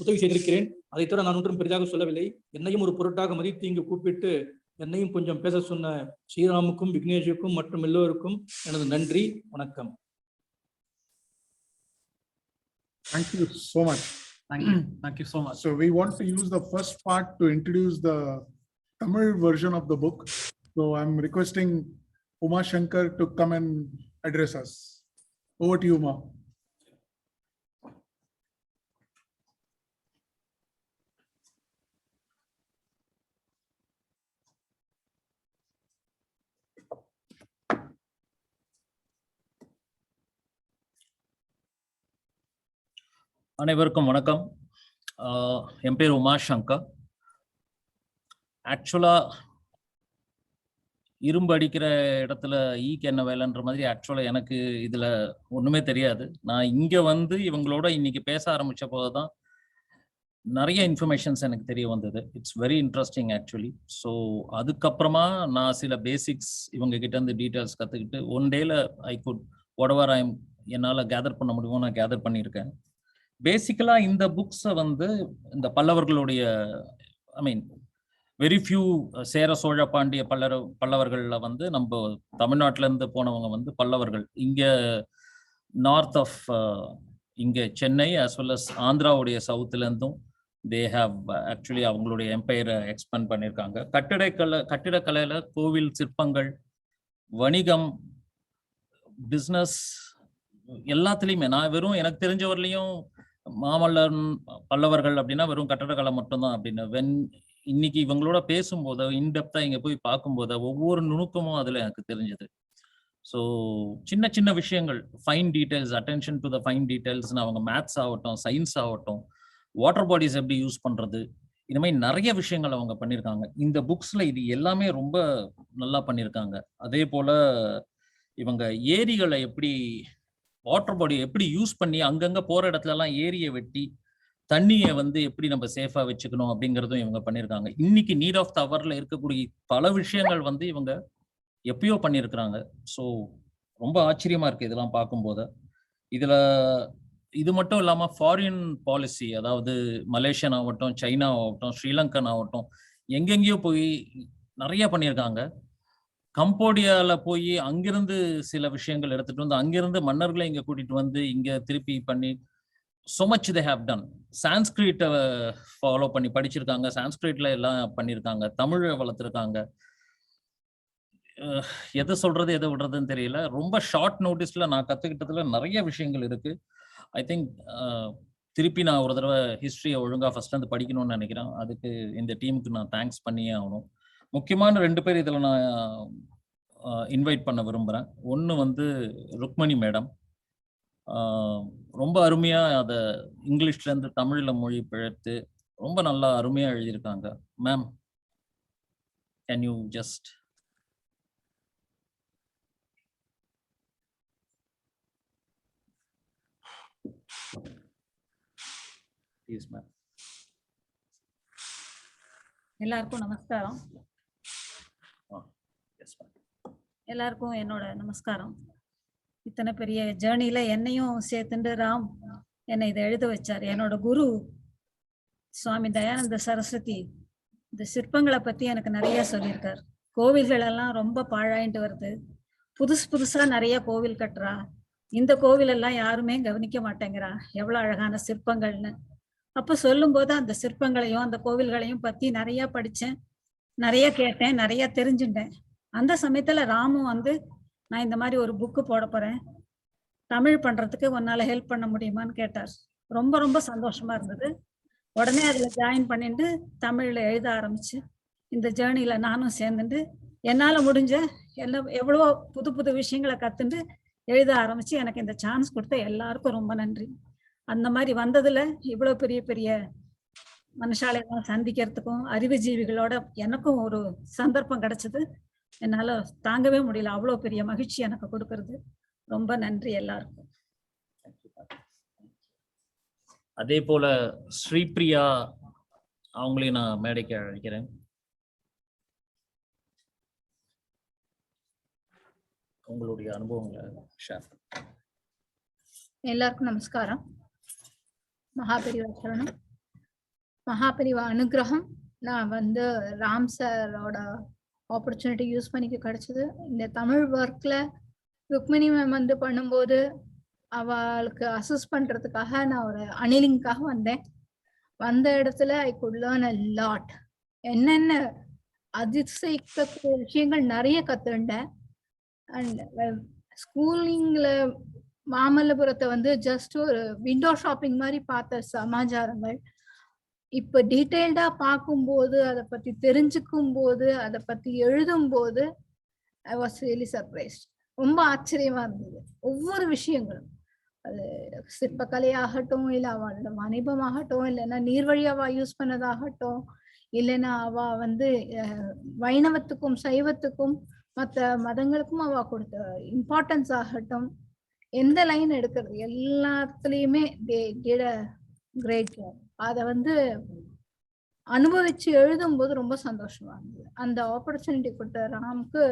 உதவி செய்திருக்கிறேன். அதை தவிர நான் ஒன்றும் பெரிதாக சொல்லவில்லை. என்னையும் ஒரு பொருட்டாக மதித்து இங்கு கூப்பிட்டு என்னையும் கொஞ்சம் பேச சொன்ன ஸ்ரீராமுக்கும் விக்னேஷுக்கும் மற்றும் எல்லோருக்கும் எனது நன்றி, வணக்கம். Thank you so much. Thank you so much. So we want to use the first part to introduce the Tamil version of the book. So I'm requesting Uma Shankar to come and address us. Over to you, Uma. அனைவருக்கும் வணக்கம். என் பேர் உமா சங்கர். ஆக்சுவலா இரும்பு அடிக்கிற இடத்துல ஈக்கு என்ன வேலைன்ற மாதிரி ஆக்சுவலா எனக்கு இதுல ஒண்ணுமே தெரியாது. நான் இங்க வந்து இவங்களோட இன்னைக்கு பேச ஆரம்பிச்ச போதுதான் நிறைய இன்ஃபர்மேஷன்ஸ் எனக்கு தெரிய வந்தது. It's very interesting actually. So அதுக்கப்புறமா நான் சில பேசிக்ஸ் இவங்க கிட்ட இருந்து டீட்டெயில்ஸ் கற்றுக்கிட்டு ஒன் டேல ஐ குட் வாட் எவர் ஐ என்னால் கேதர் பண்ண முடியுமோ நான் கேதர் பண்ணியிருக்கேன். பேசிக்கலா இந்த புக்ஸை வந்து இந்த பல்லவர்களுடைய ஐ mean very few Chera Chola Pandya பல்லவர்கள்ல வந்து நம்ம தமிழ்நாட்டில இருந்து போனவங்க வந்து பல்லவர்கள் இங்க நார்த் ஆஃப் இங்க சென்னை as well as ஆந்திராவுடைய சவுத்துல இருந்தும் தே ஹாவ் ஆக்சுவலி அவங்களுடைய எம்பையரை எக்ஸ்பேண்ட் பண்ணியிருக்காங்க. கட்டிடக்கலையில கோவில் சிற்பங்கள், வணிகம், பிஸ்னஸ் எல்லாத்துலேயுமே நான் வெறும் எனக்கு தெரிஞ்சவர்லையும் மாமல்லன் பல்லவர்கள் அப்படின்னா வெறும் கட்டடக்கலை மட்டும்தான் அப்படின்னு இன்னைக்கு இவங்களோட பேசும்போது இன்டெப்தா இங்க போய் பார்க்கும்போது ஒவ்வொரு நுணுக்கமும் அதுல எனக்கு தெரிஞ்சது. ஸோ சின்ன சின்ன விஷயங்கள், fine details, attention to the fine டீடைல்ஸ்னு அவங்க மேத்ஸ் ஆகட்டும், சயின்ஸ் ஆகட்டும், வாட்டர் பாடிஸ் எப்படி யூஸ் பண்றது, இந்த மாதிரி நிறைய விஷயங்கள் அவங்க பண்ணியிருக்காங்க. இந்த புக்ஸ்ல இது எல்லாமே ரொம்ப நல்லா பண்ணியிருக்காங்க. அதே போல இவங்க ஏரிகளை எப்படி வாட்டர் பாடி எப்படி யூஸ் பண்ணி அங்கங்க போற இடத்துல எல்லாம் ஏரியை வெட்டி தண்ணியை வந்து எப்படி நம்ம சேஃபா வச்சுக்கணும் அப்படிங்கிறதும் இவங்க பண்ணியிருக்காங்க. இன்னைக்கு நீட் ஆஃப் த அவர்ல இருக்கக்கூடிய பல விஷயங்கள் வந்து இவங்க எப்பயோ பண்ணியிருக்கிறாங்க. ஸோ ரொம்ப ஆச்சரியமா இருக்கு இதெல்லாம் பார்க்கும்போது. இதுல இது மட்டும் இல்லாம ஃபாரின் பாலிசி, அதாவது மலேசியன் ஆகட்டும், சைனா ஆகட்டும், ஸ்ரீலங்கன் ஆகட்டும், எங்கெங்கேயோ போய் நிறைய பண்ணியிருக்காங்க. கம்போடியால போய் அங்கிருந்து சில விஷயங்கள் எடுத்துட்டு வந்து அங்கிருந்து மன்னர்களை இங்க கூட்டிட்டு வந்து இங்க திருப்பி பண்ணி so much they have done. சான்ஸ்கிரிட்டை ஃபாலோ பண்ணி படிச்சிருக்காங்க, சான்ஸ்கிரிட்ல எல்லாம் பண்ணியிருக்காங்க, தமிழை வளர்த்துருக்காங்க. எதை சொல்றது எதை விடுறதுன்னு தெரியல. ரொம்ப ஷார்ட் நோட்டீஸ்ல நான் கத்துக்கிட்டதுல நிறைய விஷயங்கள் இருக்கு. ஐ திங்க் திருப்பி நான் ஒரு தடவை ஹிஸ்டரியை ஒழுங்கா ஃபர்ஸ்ட்ல இருந்து படிக்கணும்னு நினைக்கிறேன். அதுக்கு இந்த டீமுக்கு நான் தேங்க்ஸ் பண்ணியே ஆகணும். முக்கியமான 2 பேர் இதுல நான் இன்வைட் பண்ண விரும்புகிறேன். ஒன்று வந்து ருக்மணி மேடம், ரொம்ப அருமையாக அதை இங்கிலீஷ்லேருந்து தமிழில் மொழிபெயர்த்து ரொம்ப நல்லா அருமையாக எழுதியிருக்காங்க. Ma'am, can you just please ma'am. எல்லாருக்கும் நமஸ்காரம். எல்லாருக்கும் என்னோட நமஸ்காரம். இத்தனை பெரிய ஜேர்னில என்னையும் சேர்த்துண்டு ராம் என்னை இதை எழுத வச்சார். என்னோட குரு சுவாமி தயானந்த சரஸ்வதி இந்த சிற்பங்களை பத்தி எனக்கு நிறைய சொல்லியிருக்கார். கோவில்கள் எல்லாம் ரொம்ப பாழாயிட்டு வருது, புதுசா நிறைய கோவில் கட்டுறா, இந்த கோவில் எல்லாம் யாருமே கவனிக்க மாட்டேங்கிறா, எவ்வளவு அழகான சிற்பங்கள்னு. அப்ப சொல்லும் போது அந்த சிற்பங்களையும் அந்த கோவில்களையும் பத்தி நிறைய படிச்சேன், நிறைய கேட்டேன், நிறைய தெரிஞ்சுட்டேன். அந்த சமயத்துல ராமு வந்து நான் இந்த மாதிரி ஒரு புக்கு போட போறேன், தமிழ் பண்றதுக்கு உன்னால ஹெல்ப் பண்ண முடியுமான்னு கேட்டார். ரொம்ப ரொம்ப சந்தோஷமா இருந்தது. உடனே அதுல ஜாயின் பண்ணிட்டு தமிழ்ல எழுத ஆரம்பிச்சு இந்த ஜேர்னில நானும் சேர்ந்துட்டு என்னால முடிஞ்ச எவ்வளவோ புது விஷயங்களை கத்துட்டு எழுத ஆரம்பிச்சு எனக்கு இந்த சான்ஸ் கொடுத்த எல்லாருக்கும் ரொம்ப நன்றி. அந்த மாதிரி வந்ததுல இவ்வளவு பெரிய மனுஷாலையெல்லாம் சந்திக்கிறதுக்கும் அறிவுஜீவிகளோட எனக்கும் ஒரு சந்தர்ப்பம் கிடைச்சது. என்னால தாங்கவே முடியல, அவ்வளவு பெரிய மகிழ்ச்சி எனக்கு கொடுக்கறது. ரொம்ப நன்றி எல்லாருக்கும். அதே போல ஸ்ரீபிரியா அவங்களையும் நான் மேடைக்கு அழைக்கிறேன். உங்களுடைய அனுபவங்களை ஷேர். எல்லாருக்கும் நமஸ்காரம். மகாபெரிவா சரணம். மகாபெரிவா அனுகிரகம் நான் வந்து ராம் சாரோட ஆப்பர்ச்சுனிட்டி யூஸ் பண்ணிக்க கிடைச்சது. இந்த தமிழ் ஒர்க்ல ருக்மிணி மேம் வந்து பண்ணும்போது அவளுக்கு அசிஸ்ட் பண்றதுக்காக நான் ஒரு அணிலிங்காக வந்தேன். வந்த இடத்துல I could learn a lot. என்னென்ன அதிசயிக்கக்கூடிய விஷயங்கள் நிறைய கத்துண்டேன். அண்ட் ஸ்கூலிங்ல மாமல்லபுரத்தை வந்து ஜஸ்ட் ஒரு விண்டோ ஷாப்பிங் மாதிரி பார்த்த சமாச்சாரங்கள் இப்ப டீட்டெயில்டா பார்க்கும்போது, அதை பத்தி தெரிஞ்சுக்கும் போது, அதை பத்தி எழுதும் போது ஐ வாஸ் ரியலி சர்ப்ரைஸ்ட். ரொம்ப ஆச்சரியமா இருந்தது. ஒவ்வொரு விஷயங்களும், அது சிற்பக்கலையாகட்டும், இல்லை அவளோட வணிபமாகட்டும், இல்லைன்னா நீர்வழியாவா யூஸ் பண்ணதாகட்டும், இல்லைன்னா அவ வந்து வைணவத்துக்கும் சைவத்துக்கும் மற்ற மதங்களுக்கும் அவ கொடுத்த இம்பார்ட்டன்ஸ் ஆகட்டும், எந்த லைன் எடுக்கிறது எல்லாத்துலயுமே கிரேட் ஜாப். அதை வந்து அனுபவிச்சு எழுதும் போது ரொம்ப சந்தோஷமா இருந்தது. அந்த ஆப்பர்ச்சுனிட்டி கொடுத்த ராம்க்கு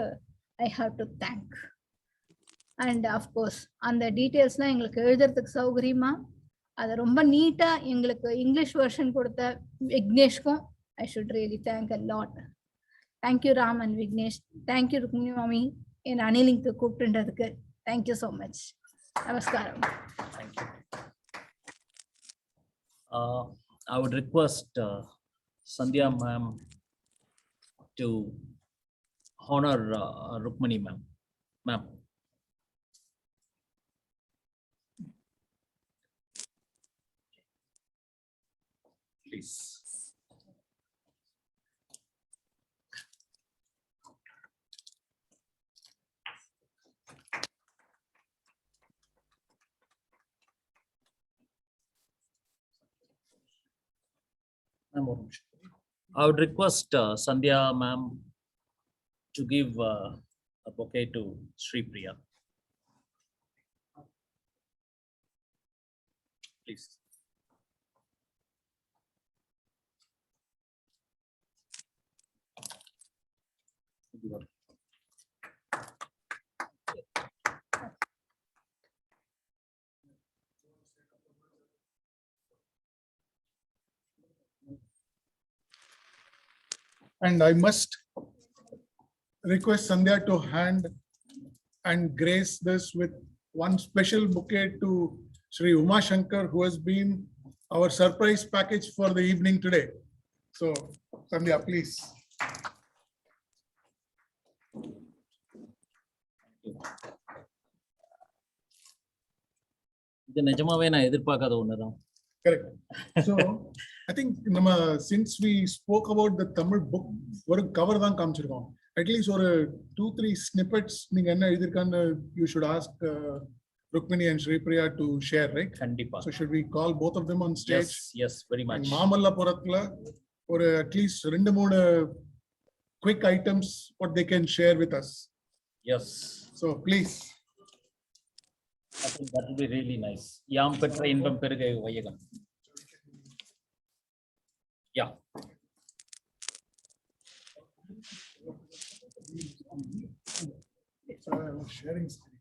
I have to thank. And of course அந்த டீட்டெயில்ஸ்லாம் எங்களுக்கு எழுதுறதுக்கு சௌகரியமா அதை ரொம்ப நீட்டா எங்களுக்கு இங்கிலீஷ் வெர்ஷன் கொடுத்த விக்னேஷ்க்கும் I should really thank a lot. Thank you Ram and Vignesh. Thank you Rukmini மாமி என் அணிலிங்க்கு கூப்பிட்டுன்றதுக்கு. Thank you so much. நமஸ்காரம். I would request Sandhya ma'am to honor Rukmani ma'am. Ma'am. Please. I would request Sandhya ma'am to give a bouquet to Sri Priya. Please. And I must request Sandhya to hand and grace this with one special bouquet to Sri Uma Shankar, who has been our surprise package for the evening today. So, Sandhya, please. இது நிஜமாவே நான் எதிர்பார்க்காத ஒண்ணுதான். Correct. So, I think since we spoke about the Tamil book, ஒரு cover தான் காமிச்சிருக்கோம். at least ஒரு 2-3 snippets நீங்க என்ன எழுதிருக்கான்னு you should ask Rukmini and Sri Priya to share, right? Kandipa. So should we call both of them on stage? Yes, very much. Mamallapurathula or at least 2-3 quick items what they can share with us. Yes. So please. I think that will be really nice. Yam petra inbam perugai vayagam. Yeah. Sharing screen.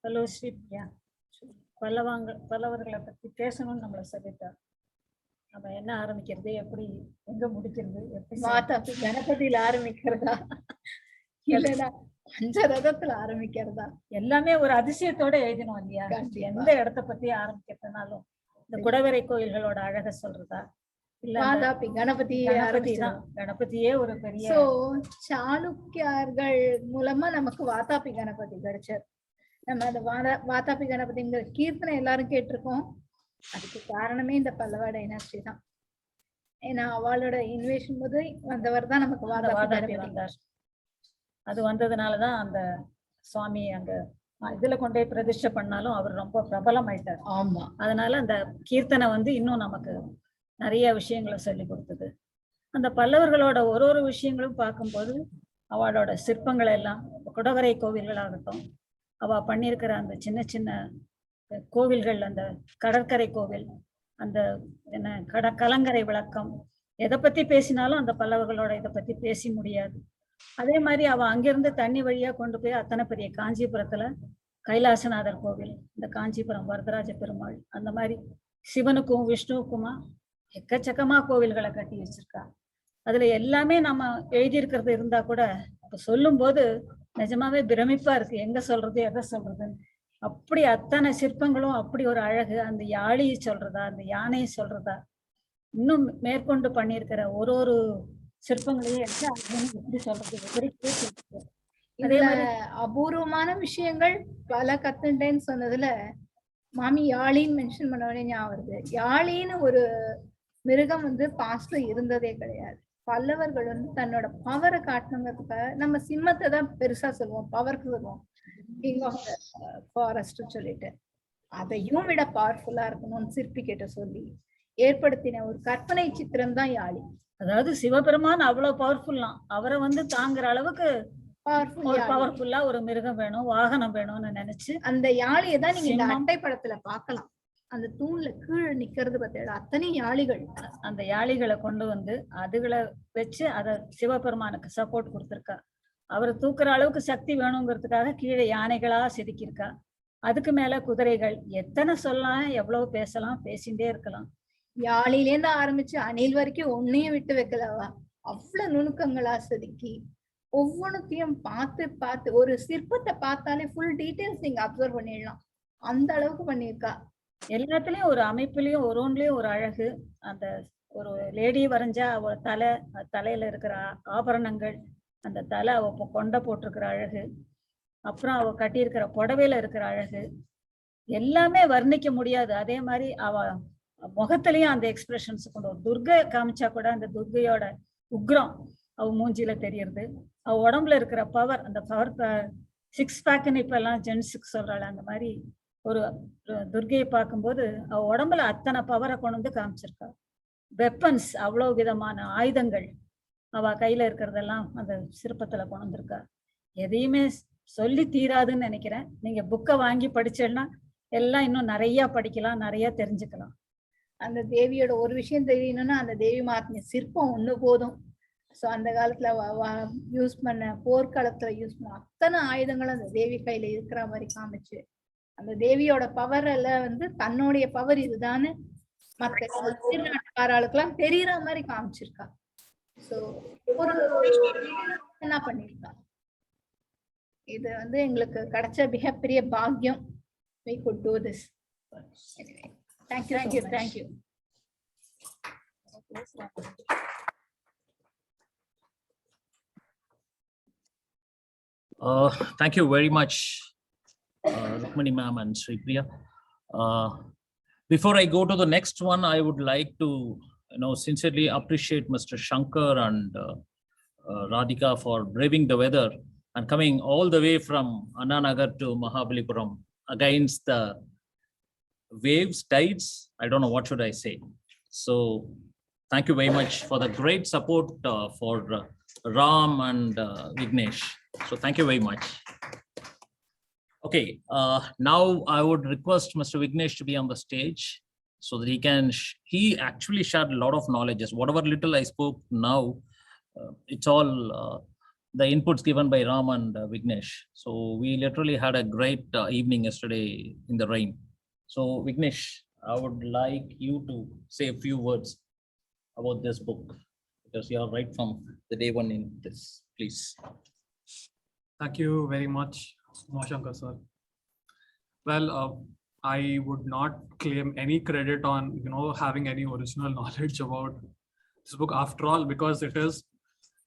Hello Sripriya. பல்லவர்களை பற்றி பேசணும்னு நம்மளை சொல்லிட்டார். நம்ம என்ன ஆரம்பிக்கிறது, எப்படி எங்க முடிக்கிறது, எப்படி வாதாபி கணபதியில ஆரம்பிக்கிறதா இல்லைன்னா பஞ்சரதத்துல ஆரம்பிக்கிறதா? எல்லாமே ஒரு அதிசயத்தோட எழுதினோம் இல்லையா? எந்த இடத்த பத்தி ஆரம்பிக்கிறதுனாலும் இந்த குடவரை கோயில்களோட அழக சொல்றதா, இல்ல வாதாபி கணபதி தான். கணபதியே ஒரு பெரிய. சோ சாளுக்கியர்கள் மூலமா நமக்கு வாதாபி கணபதி கிடைச்சார். நம்ம அந்த வாதாபி கணபதிங்கிற கீர்த்தனை எல்லாரும் கேட்டிருக்கோம். அதுக்கு காரணமே இந்த பல்லவ டைனாஸ்டி தான். ஏன்னா அவளோட இன்வேஷன் போது வந்தவர் தான் நமக்கு வாதாபி வந்தார். அது வந்ததுனாலதான் அந்த சுவாமி அங்க இதுல கொண்டே பிரதிஷ்டை பண்ணாலும் அவர் ரொம்ப பிரபலம் ஆயிட்டார். ஆமா, அதனால அந்த கீர்த்தனை இன்னும் நமக்கு நிறைய விஷயங்களை சொல்லி கொடுத்தது. அந்த பல்லவர்களோட ஒரு விஷயங்களும் பார்க்கும்போது அவளோட சிற்பங்கள் எல்லாம் குடவரை கோவில்களாகட்டும், அவ பண்ணியிருக்கிற அந்த சின்ன சின்ன கோவில்கள், அந்த கடற்கரை கோவில், அந்த என்ன கலங்கரை விளக்கம், எதை பத்தி பேசினாலும் அந்த பல்லவர்களோட இதை பத்தி பேசி முடியாது. அதே மாதிரி அவ அங்கிருந்து தண்ணி வழியா கொண்டு போய் அத்தனை பெரிய காஞ்சிபுரத்துல கைலாசநாதர் கோவில், இந்த காஞ்சிபுரம் வரதராஜ பெருமாள், அந்த மாதிரி சிவனுக்கும் விஷ்ணுவுக்குமா எக்கச்சக்கமா கோவில்களை கட்டி வச்சிருக்கா. அதுல எல்லாமே நம்ம எழுதியிருக்கிறது இருந்தா கூட இப்ப சொல்லும் போது நிஜமாவே பிரமிப்பா இருக்கு, எங்க சொல்றது எதை சொல்றதுன்னு. அப்படி அத்தனை சிற்பங்களும் அப்படி ஒரு அழகு. அந்த யாழியை சொல்றதா, அந்த யானையை சொல்றதா, இன்னும் மேற்கொண்டு பண்ணியிருக்கிற ஒரு சிற்பங்களையும் எப்படி சொல்றது, எப்படி கேட்டு. அதே மாதிரி அபூர்வமான விஷயங்கள் பல கத்துட்டேன்னு சொன்னதுல மாமி யாழின்னு மென்ஷன் பண்ணவனே ஞாபகம் வருது. யாழின்னு ஒரு மிருகம் பாஸ்ட்ல இருந்ததே கிடையாது. பல்லவர்கள் தன்னோட பவரை காட்டணுங்கிறதுக்காக நம்ம சிம்மத்தை தான் பெருசா சொல்லுவோம், பவருக்கு சொல்லுவோம், கிங் ஆஃப் த ஃபாரஸ்ட் சொல்லிட்டு. அதையும் விட பவர்ஃபுல்லா இருக்கணும்னு சிற்பி கிட்ட சொல்லி ஏற்படுத்தின ஒரு கற்பனை சித்திரம் தான் யாழி. அதாவது சிவபெருமான் அவ்வளவு பவர்ஃபுல்லாம், அவரை தாங்குற அளவுக்கு பவர்ஃபுல்லா ஒரு மிருகம் வேணும், வாகனம் வேணும்னு நினைச்சு அந்த யாழியை தான் நீங்க இந்த அட்டை படத்துல பாக்கலாம். அந்த தூண்ல கீழே நிக்கிறது பார்த்தா அத்தனை யாழிகள். அந்த யாழிகளை கொண்டு அதுகளை வச்சு அதை சிவபெருமானுக்கு சப்போர்ட் கொடுத்துருக்கா. அவரை தூக்குற அளவுக்கு சக்தி வேணுங்கிறதுக்காக கீழே யானைகளா செதுக்கியிருக்கா. அதுக்கு மேல குதிரைகள். எத்தனை சொல்லலாம், எவ்வளவு பேசலாம், பேசிட்டே இருக்கலாம். யாழிலேருந்து ஆரம்பிச்சு அணில் வரைக்கும் ஒன்னையும் விட்டு வைக்கலவா. அவ்வளவு நுணுக்கங்களா செதுக்கி ஒவ்வொன்றுத்தையும் பார்த்து ஒரு சிற்பத்தை பார்த்தாலே ஃபுல் டீட்டெயில்ஸ் நீங்க அப்சர்வ் பண்ணிடலாம். அந்த அளவுக்கு பண்ணியிருக்கா. எல்லாத்துலயும் ஒரு அமைப்புலயும் ஒன்றுலயும் ஒரு அழகு. அந்த ஒரு லேடி வரைஞ்சா அவ தலையில இருக்கிற ஆபரணங்கள், அந்த தலை அவ கொண்டை போட்டிருக்கிற அழகு, அப்புறம் அவ கட்டியிருக்கிற புடவையில இருக்கிற அழகு எல்லாமே வர்ணிக்க முடியாது. அதே மாதிரி அவ முகத்திலையும் அந்த எக்ஸ்பிரஷன்ஸ் கொண்டு ஒரு துர்கை காமிச்சா கூட அந்த துர்கையோட உக்ரம் அவ மூஞ்சில தெரியறது. அவ உடம்புல இருக்கிற பவர், அந்த பவர் 6 பேக்குன்னு இப்ப எல்லாம் ஜென்ஸுக்கு சொல்றாள். அந்த மாதிரி ஒரு துர்கையை பார்க்கும்போது அவ உடம்புல அத்தனை பவரை கொண்டு காமிச்சிருக்கா. வெப்பன்ஸ், அவ்வளவு விதமான ஆயுதங்கள் அவ கையில இருக்கிறதெல்லாம் அந்த சிற்பத்துல கொண்டிருக்கா. எதையுமே சொல்லி தீராதுன்னு நினைக்கிறேன். நீங்க புக்கை வாங்கி படிச்சேன்னா எல்லாம் இன்னும் நிறைய படிக்கலாம், நிறைய தெரிஞ்சுக்கலாம். அந்த தேவியோட ஒரு விஷயம் தெரியணும்னா அந்த தேவி மாத்மிய சிற்பம் ஒண்ணு போதும். ஸோ அந்த காலத்துல யூஸ் பண்ண போர்க்காலத்துல யூஸ் பண்ண அத்தனை ஆயுதங்களும் அந்த தேவி கையில இருக்கிற மாதிரி காமிச்சு, அந்த தேவியோட பவர்ல தன்னுடைய பவர் இதுதான்னு மற்ற நாட்டுக்காரர்களுக்கெல்லாம் தெரியற மாதிரி காமிச்சிருக்கா. ஸோ ஒரு என்ன பண்ணிருக்கா. இது எங்களுக்கு கிடைச்ச மிகப்பெரிய பாக்கியம். We could do this. Anyway, thank you. Thank you. Thank you very much, Rukmini ma'am and Sri Priya. Before I go to the next one, I would like to, sincerely appreciate Mr. Shankar and Radhika for braving the weather and coming all the way from Annanagar to Mahabalipuram against the waves, tides. I don't know what should I say. So thank you very much for the great support for Ram and Vignesh. So thank you very much. Okay, now I would request Mr. Vignesh to be on the stage so that he actually shared a lot of knowledge. Whatever little I spoke now, it's all the inputs given by Ram and Vignesh. So we literally had a great evening yesterday in the rain. So Vignesh, I would like you to say a few words about this book, because you are right from the day one in this, please. Thank you very much, Shankar sir. Well, I would not claim any credit on having any original knowledge about this book after all, because it is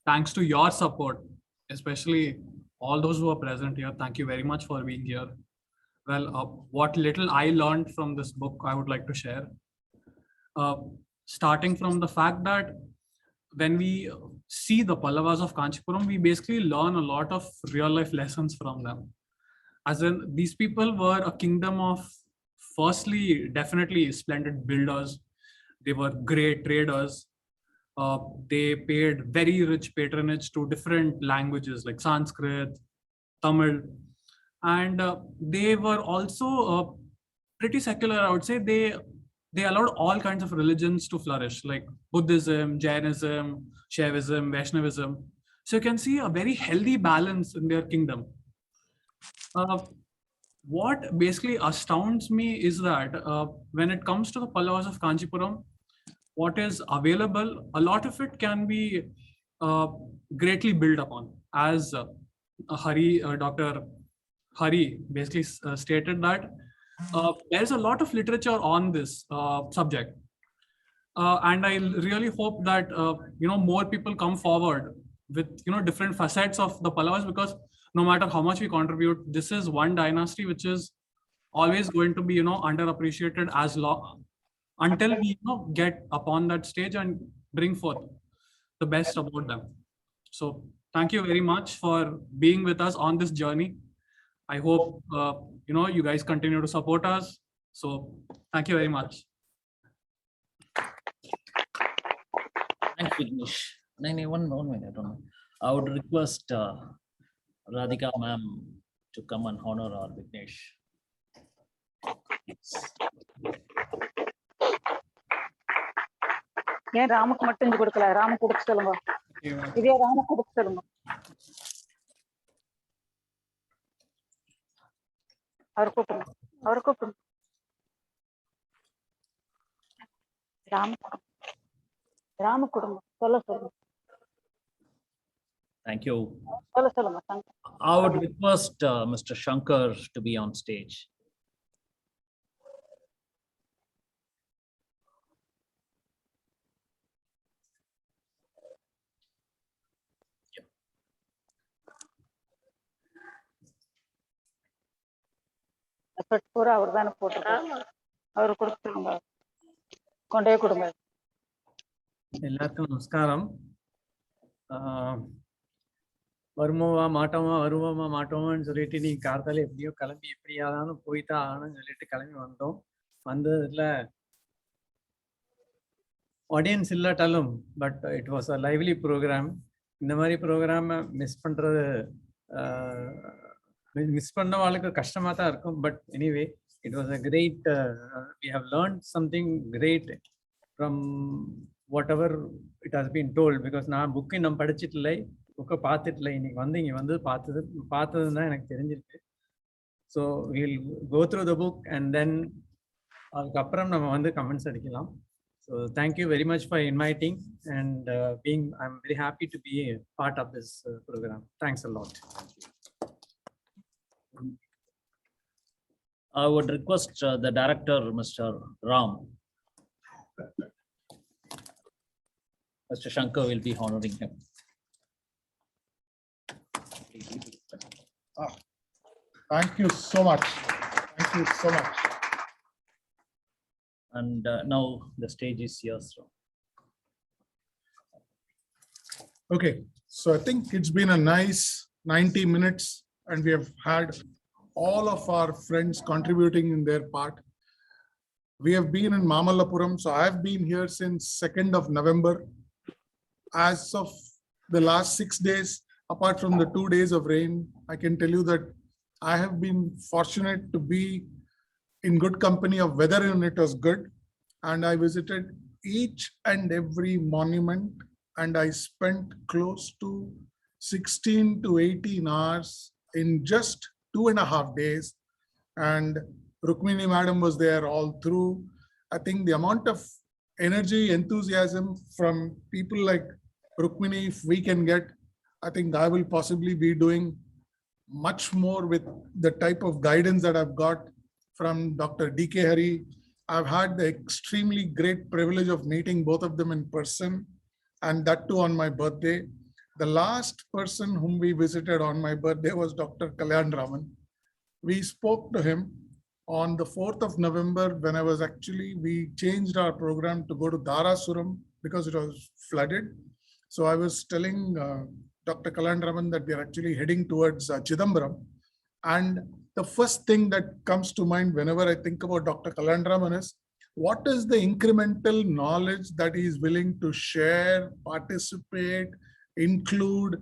thanks to your support, especially all those who are present here. Thank you very much for being here. Well, what little I learned from this book, I would like to share. Starting from the fact that when we see the Pallavas of Kanchipuram, we basically learn a lot of real life lessons from them. As in, these people were a kingdom of, firstly, definitely splendid builders. They were great traders. They paid very rich patronage to different languages like Sanskrit, Tamil, and they were also pretty secular. I would say they allowed all kinds of religions to flourish, like Buddhism, Jainism, Shaivism, Vaishnavism. So you can see a very healthy balance in their kingdom. What basically astounds me is that when it comes to the Pallavas of Kanchipuram, what is available, a lot of it can be greatly built upon. As Dr. Hari basically stated that there's a lot of literature on this subject. And I really hope that more people come forward with different facets of the Pallavas, because no matter how much we contribute, this is one dynasty which is always going to be underappreciated as long until we get upon that stage and bring forth the best about them. So thank you very much for being with us on this journey. I hope you guys continue to support us. So thank you very much. Thank you, Vignesh. One minute, I don't know. I would request Radhika ma'am to come and honor our Vignesh. ஏன் ராமுக்கு மட்டும் இங்க கொடுக்கல? ராமு கொடுத்து சொல்லுங்க. இதே ராமு கொடுத்து சொல்லுங்க. அவர் கூப்பிடுங்க. ராமு கொடுங்க. சொல்லுங்க. Thank you. சொல்லுங்க. I would request Mr. Shankar to be on stage. பூரா அவர் தானே போட்டிருக்காரு. அவர் கொடுத்துருங்க. கொண்டே கொடுங்க. எல்லாருக்கும் நமஸ்காரம். வருவோமா மாட்டோமான்னு சொல்லிட்டு நீ கார்த்தால எப்படியோ கிளம்பி எப்படியாதாலும் போய்தான் ஆகணும்னு சொல்லிட்டு கிளம்பி வந்தோம். வந்ததுல ஆடியன்ஸ் இல்லாட்டாலும் but it was a lively program. இந்த மாதிரி ப்ரோக்ராமை மிஸ் பண்ணவாளுக்கு கஷ்டமா தான் இருக்கும். But anyway it was a great, we have learnt something great from whatever it has been told. Because நான் புக்கு இன்னும் படிச்சுட்டு இல்லை, புக்கை பார்த்துட்டு இல்லை. இன்னைக்கு இங்கே வந்து பார்த்ததுன்னு தான் எனக்கு தெரிஞ்சிருக்கு. So will go through the book and then அதுக்கப்புறம் நம்ம வந்து கமெண்ட்ஸ் அடிக்கலாம். So thank you very much for inviting and I'm very happy to be a part of this program. Thanks a lot. I would request the director, Mr. Ram. Mr. Shankar will be honoring him. Thank you so much. Thank you so much. And now the stage is yours. Okay, so I think it's been a nice 90 minutes and we have had all of our friends contributing in their part. We have been in Mamallapuram, so I have been here since 2nd of November. As of the last 6 days, apart from the 2 days of rain, I can tell you that I have been fortunate to be in good company of weather and it was good. And I visited each and every monument and I spent close to 16 to 18 hours in just 2.5 days. And Rukmini madam was there all through. I think the amount of energy, enthusiasm from people like Rukmini, if we can get, I think I will possibly be doing much more with the type of guidance that I've got from Dr. D.K. Hari. I've had the extremely great privilege of meeting both of them in person, and that too on my birthday. The last person whom we visited on my birthday was Dr. Kalyanaraman. We spoke to him on the 4th of November when we changed our program to go to Dharasuram because it was flooded. So I was telling Dr. Kalyanaraman that we are actually heading towards Chidambaram. And the first thing that comes to mind whenever I think about Dr. Kalyanaraman is, what is the incremental knowledge that he is willing to share, participate, include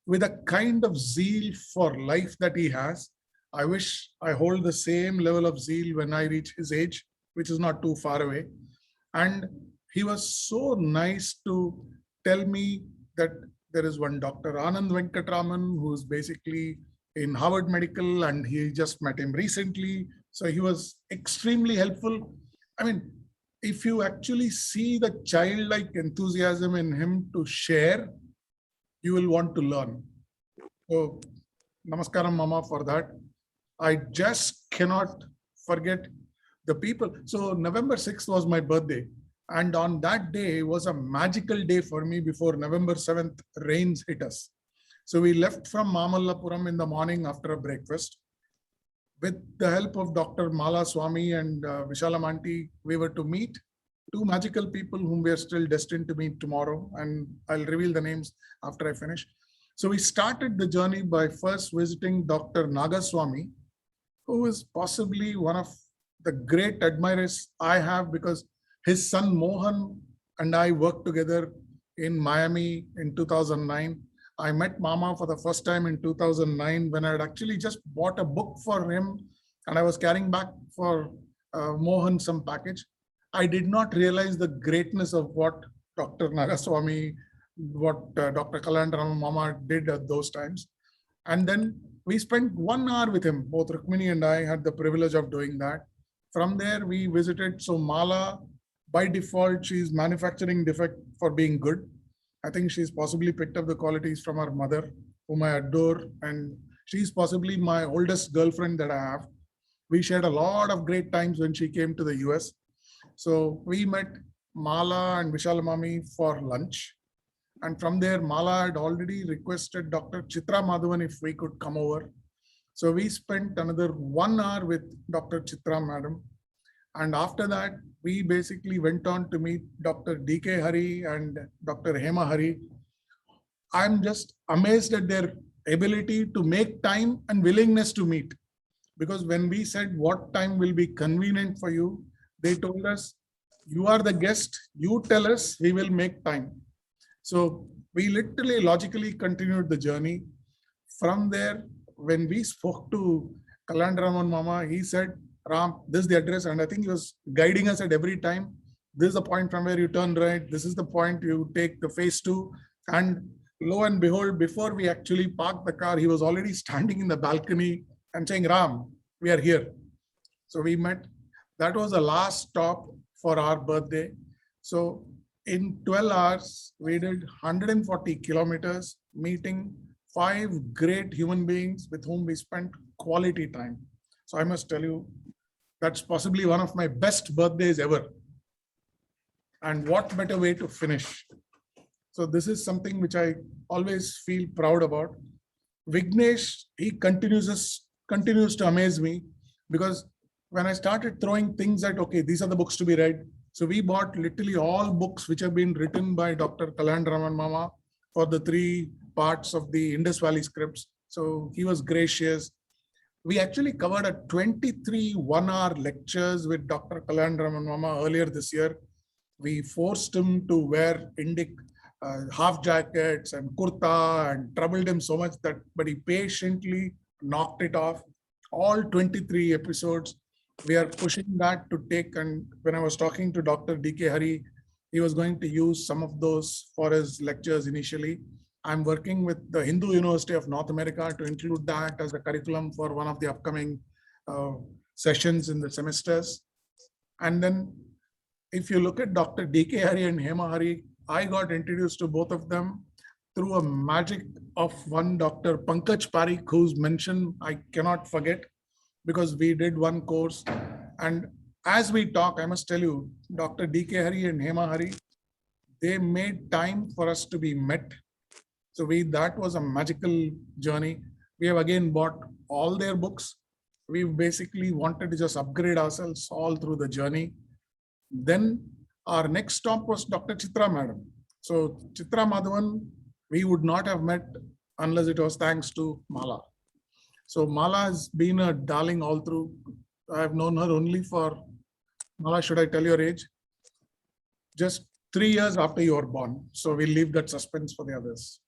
with a kind of zeal for life that he has. I wish I hold the same level of zeal when I reach his age, which is not too far away. And he was so nice to tell me that there is one Dr. Anand Venkatraman who is basically in Harvard Medical and he just met him recently. So he was extremely helpful. I mean, if you actually see the childlike enthusiasm in him to share, you will want to learn. So, namaskaram mama for that. I just cannot forget the people. So November 6th was my birthday. And on that day was a magical day for me before November 7th rains hit us. So we left from Mamallapuram in the morning after a breakfast. With the help of Dr. Mala Swamy and Visalam auntie, we were to meet two magical people whom we are still destined to meet tomorrow. And I'll reveal the names after I finish. So we started the journey by first visiting Dr. Nagaswamy, who is possibly one of the great admirers I have because his son Mohan and I worked together in Miami in 2009. I met Mama for the first time in 2009 when I had actually just bought a book for him and I was carrying back for Mohan some package. I did not realize the greatness of what Dr. Nagaswamy, what Dr. Kalyanaraman Mama did at those times. And then we spent 1 hour with him. Both Rukmini and I had the privilege of doing that. From there, we visited. So Mala, by default, she's manufacturing defect for being good. I think she's possibly picked up the qualities from her mother, whom I adore. And she's possibly my oldest girlfriend that I have. We shared a lot of great times when she came to the US. So we met Mala and Visalamami for lunch. And from there, Mala had already requested Dr. Chithra Madhavan if we could come over. So we spent another 1 hour with Dr. Chithra Madam. And after that, we basically went on to meet Dr. D.K. Hari and Dr. Hema Hari. I'm just amazed at their ability to make time and willingness to meet. Because when we said what time will be convenient for you, they told us, you are the guest, you tell us, we will make time. So we literally logically continued the journey. From there, when we spoke to Kalyanaraman Mama, he said, Ram, this is the address. And I think he was guiding us at every time. This is the point from where you turn right. This is the point you take the phase 2. And lo and behold, before we actually parked the car, he was already standing in the balcony and saying, Ram, we are here. So we met. That was the last stop for our birthday. So in 12 hours, we did 140 kilometers, meeting 5 great human beings with whom we spent quality time. So I must tell you, that's possibly one of my best birthdays ever. And what better way to finish? So this is something which I always feel proud about. Vignesh, he continues to amaze me because when I started throwing things at, okay, these are the books to be read. So we bought literally all books which have been written by Dr. Kalyanaraman Mama for the 3 parts of the Indus Valley scripts. So he was gracious. We actually covered a 23 one-hour lectures with Dr. Kalyanaraman Mama earlier this year. We forced him to wear Indic half jackets and kurta and troubled him so much that, but he patiently knocked it off. All 23 episodes, we are pushing that to take. And when I was talking to Dr. D.K. Hari, he was going to use some of those for his lectures initially. I'm working with the Hindu University of North America to include that as a curriculum for one of the upcoming sessions in the semesters. And then if you look at Dr. D.K. Hari and Hema Hari, I got introduced to both of them through a magic of one Dr. Pankaj Parikh, whose mention I cannot forget, because we did one course. And as we talk, I must tell you, Dr. D.K. Hari and Hema Hari, they made time for us to be met. So that was a magical journey. We have again bought all their books. We basically wanted to just upgrade ourselves all through the journey. Then our next stop was Dr. Chithra Madam. So Chithra Madhavan, we would not have met unless it was thanks to Mala. So Mala has been a darling all through. I have known her only for, Mala, should I tell your age? Just 3 years after you were born. So we'll leave that suspense for the others.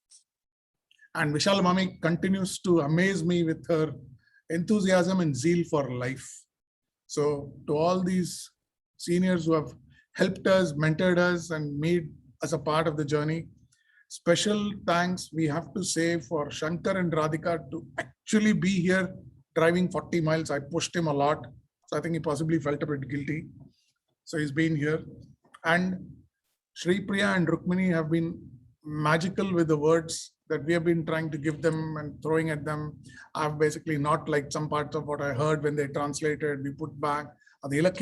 And Visalam Mami continues to amaze me with her enthusiasm and zeal for life. So to all these seniors who have helped us, mentored us, and made us a part of the journey, special thanks we have to say for Shankar and Radhika to actually be here driving 40 miles. I pushed him a lot. So I think he possibly felt a bit guilty. So he's been here. And Sri Priya and Rukmini have been magical with the words that we have been trying to give them and throwing at them. I've basically not liked some parts of what I heard when they translated, we put back. Normal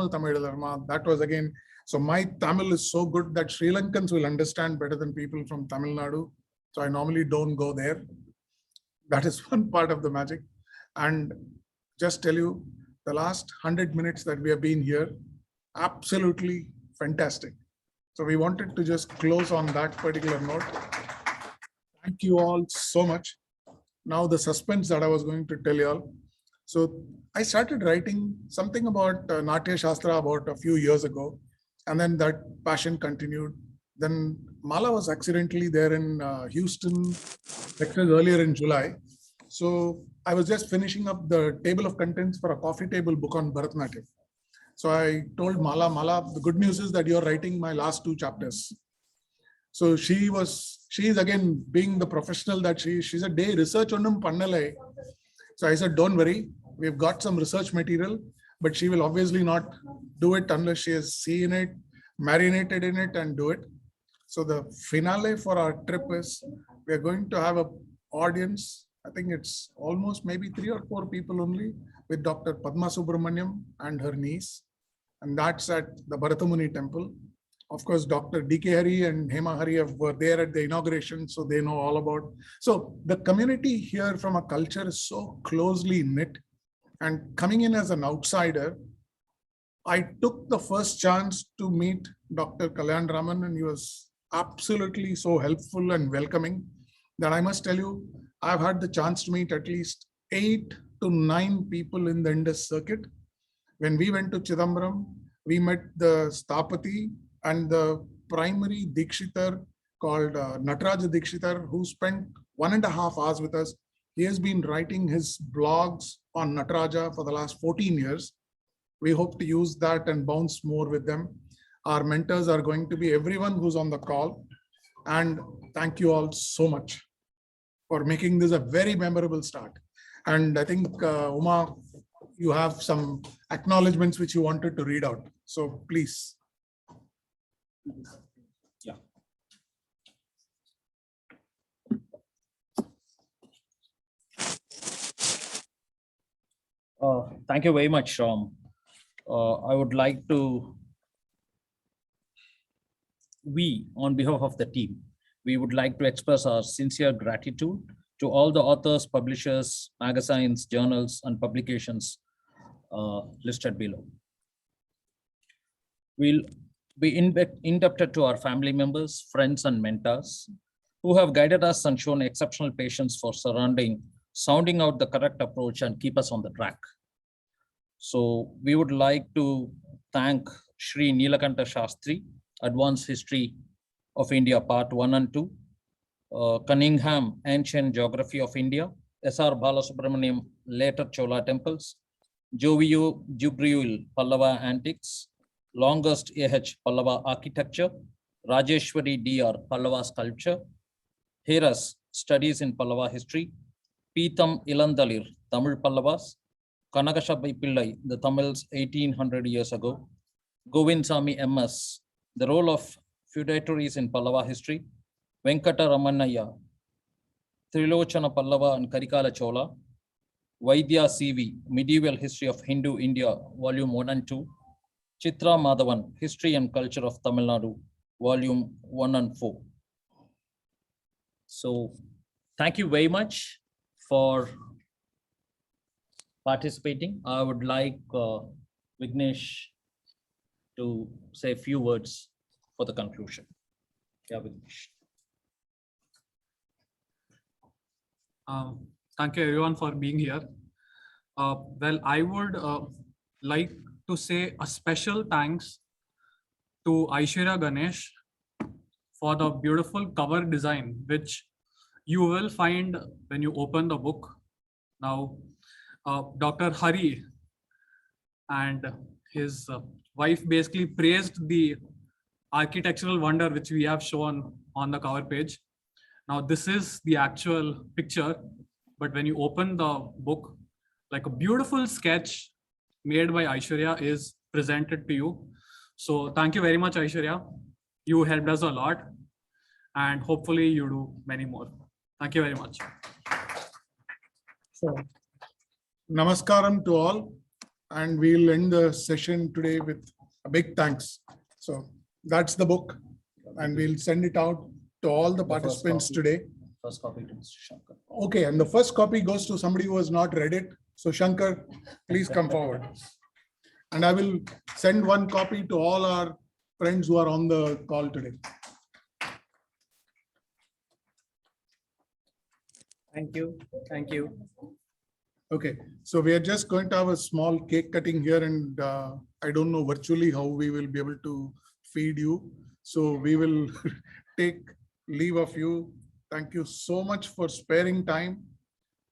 Tamil, that was again, so my Tamil is so good that Sri Lankans will understand better than people from Tamil Nadu. So I normally don't go there. That is one part of the magic. And just tell you, the last 100 minutes that we have been here, absolutely fantastic. So we wanted to just close on that particular note. Thank you all so much. Now the suspense that I was going to tell you all. So I started writing something about Natya Shastra about a few years ago, and then that passion continued. Then Mala was accidentally there in Houston, Texas earlier in July. So I was just finishing up the table of contents for a coffee table book on Bharatanatyam. So I told Mala, the good news is that you're writing my last 2 chapters. So she is again being the professional that she said, "Day research onnum pannalai." So I said, don't worry, we've got some research material, but she will obviously not do it unless she has seen it, marinated in it, and do it. So the finale for our trip is we are going to have an audience. I think it's almost maybe 3 or 4 people only, with Dr. Padma Subramaniam and her niece. And that's at the Bharatamuni temple. Of course, Dr. D.K. Hari and Hema Hari were there at the inauguration, so they know all about. So the community here from a culture is so closely knit. And coming in as an outsider, I took the first chance to meet Dr. Kalyanaraman, and he was absolutely so helpful and welcoming that I must tell you, I've had the chance to meet at least 8 to 9 people in the Indus circuit. When we went to Chidambaram, we met the Sthapati and the primary Dikshitar called Nataraja Dikshitar, who spent 1.5 hours with us. He has been writing his blogs on Nataraja for the last 14 years. We hope to use that and bounce more with them. Our mentors are going to be everyone who's on the call. And thank you all so much for making this a very memorable start. And I think, Uma, you have some acknowledgements which you wanted to read out. So please. Yeah. Thank you very much, Ram. I would like to, on behalf of the team, we would like to express our sincere gratitude to all the authors, publishers, magazines, journals, and publications listed below. We'll be indebted to our family members, friends, and mentors who have guided us and shown exceptional patience for sounding out the correct approach and keep us on the track. So we would like to thank Shri Nilakanta Shastri, Advanced History of India, Part 1 and 2, Cunningham, Ancient Geography of India, S.R. Balasubramaniam, Later Chola Temples, Jovio Jubriul, Pallava Antiques, Longest A.H. Pallava Architecture, Rajeshwari D.R. Pallava Sculpture, Heras, Studies in Pallava History, Peetham Ilandalir, Tamil Pallavas, Kanakashabai Pillai, the Tamils 1800 years ago, Govindsamy M.S., the role of feudatories in Pallava history, Venkata Ramanaya, Trilochana Pallava and Karikala Chola, Vaidya C.V., Medieval History of Hindu India, Volume 1 and 2, Chithra Madhavan, History and Culture of Tamil Nadu, Volume 1 and 4. So, thank you very much for participating. I would like Vignesh to say a few words for the conclusion. Yeah, Vignesh. Thank you everyone for being here. Well, I would like to say a special thanks to Aishwarya Ganesh for the beautiful cover design, which you will find when you open the book. Now, Dr. Hari and his wife basically praised the architectural wonder which we have shown on the cover page. Now, this is the actual picture, but when you open the book, like a beautiful sketch made by Aishwarya is presented to you. So thank you very much, Aishwarya. You helped us a lot, and hopefully you do many more. Thank you very much. So, namaskaram to all, and we'll end the session today with a big thanks. So that's the book, and we'll send it out to all the participants today. First copy to Mr. Shankar. Okay, and the first copy goes to somebody who has not read it. So Shankar, please come forward. And I will send one copy to all our friends who are on the call today. Thank you. Thank you. Okay, so we are just going to have a small cake cutting here, and I don't know virtually how we will be able to feed you. So we will take leave of you. Thank you so much for sparing time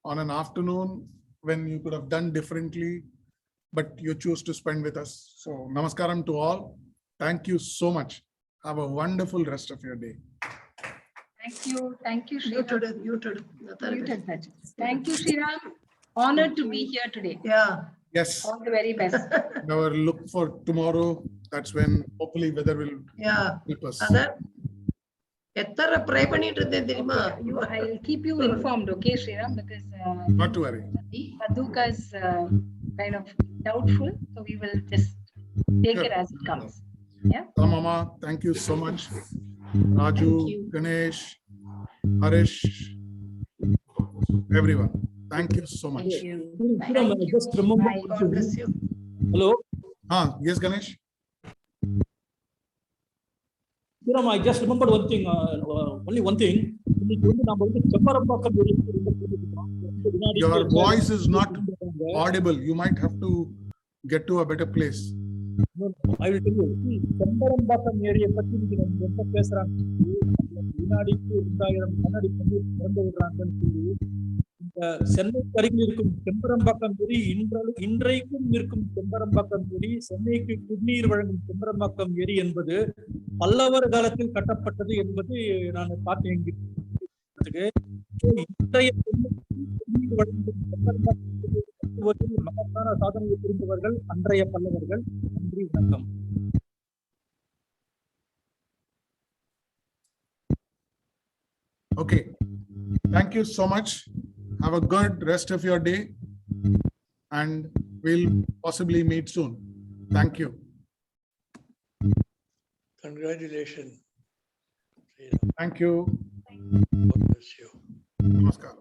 on an afternoon when you could have done differently, but you choose to spend with us. So namaskaram to all. Thank you so much. Have a wonderful rest of your day. Thank you. Thank you, You Sriram. Muted. Thank you, Sriram. Honored to be here today. Yeah. Yes. All the very best. Now look for tomorrow. That's when hopefully weather will help us. I'll keep you informed, okay, Sriram, because not to worry. Paduka is kind of doubtful, so we will just take it as it comes. Yeah. Mama, thank you so much. Raju, Ganesh, Harish, everyone. Thank you so much. Just remember. God bless you. Hello. Yes, Ganesh. I just remembered one thing, only one thing. Your voice is not audible. You might have to get to a better place. No, I will tell you. Chambarambakam area Chennai அருகில் இருக்கும் செம்பரம்பாக்கம் ஏரி இன்றைக்கும் இருக்கும் செம்பரம்பாக்கம் ஏரி சென்னைக்கு குடிநீர் வழங்கும் செம்பரம்பாக்கம் ஏரி என்பது பல்லவர் காலத்தில் கட்டப்பட்டது என்பது நான் பார்த்தேன். இன்றைய குடிநீர் வழங்கும் செம்பரம்பாக்கம் மகத்தான சாதனையை புரிந்தவர்கள் அன்றைய பல்லவர்கள். நன்றி, வணக்கம். Okay, thank you so much. Have a good rest of your day, and we'll possibly meet soon. Thank you. Congratulations. Thank you. God bless you. Namaskar.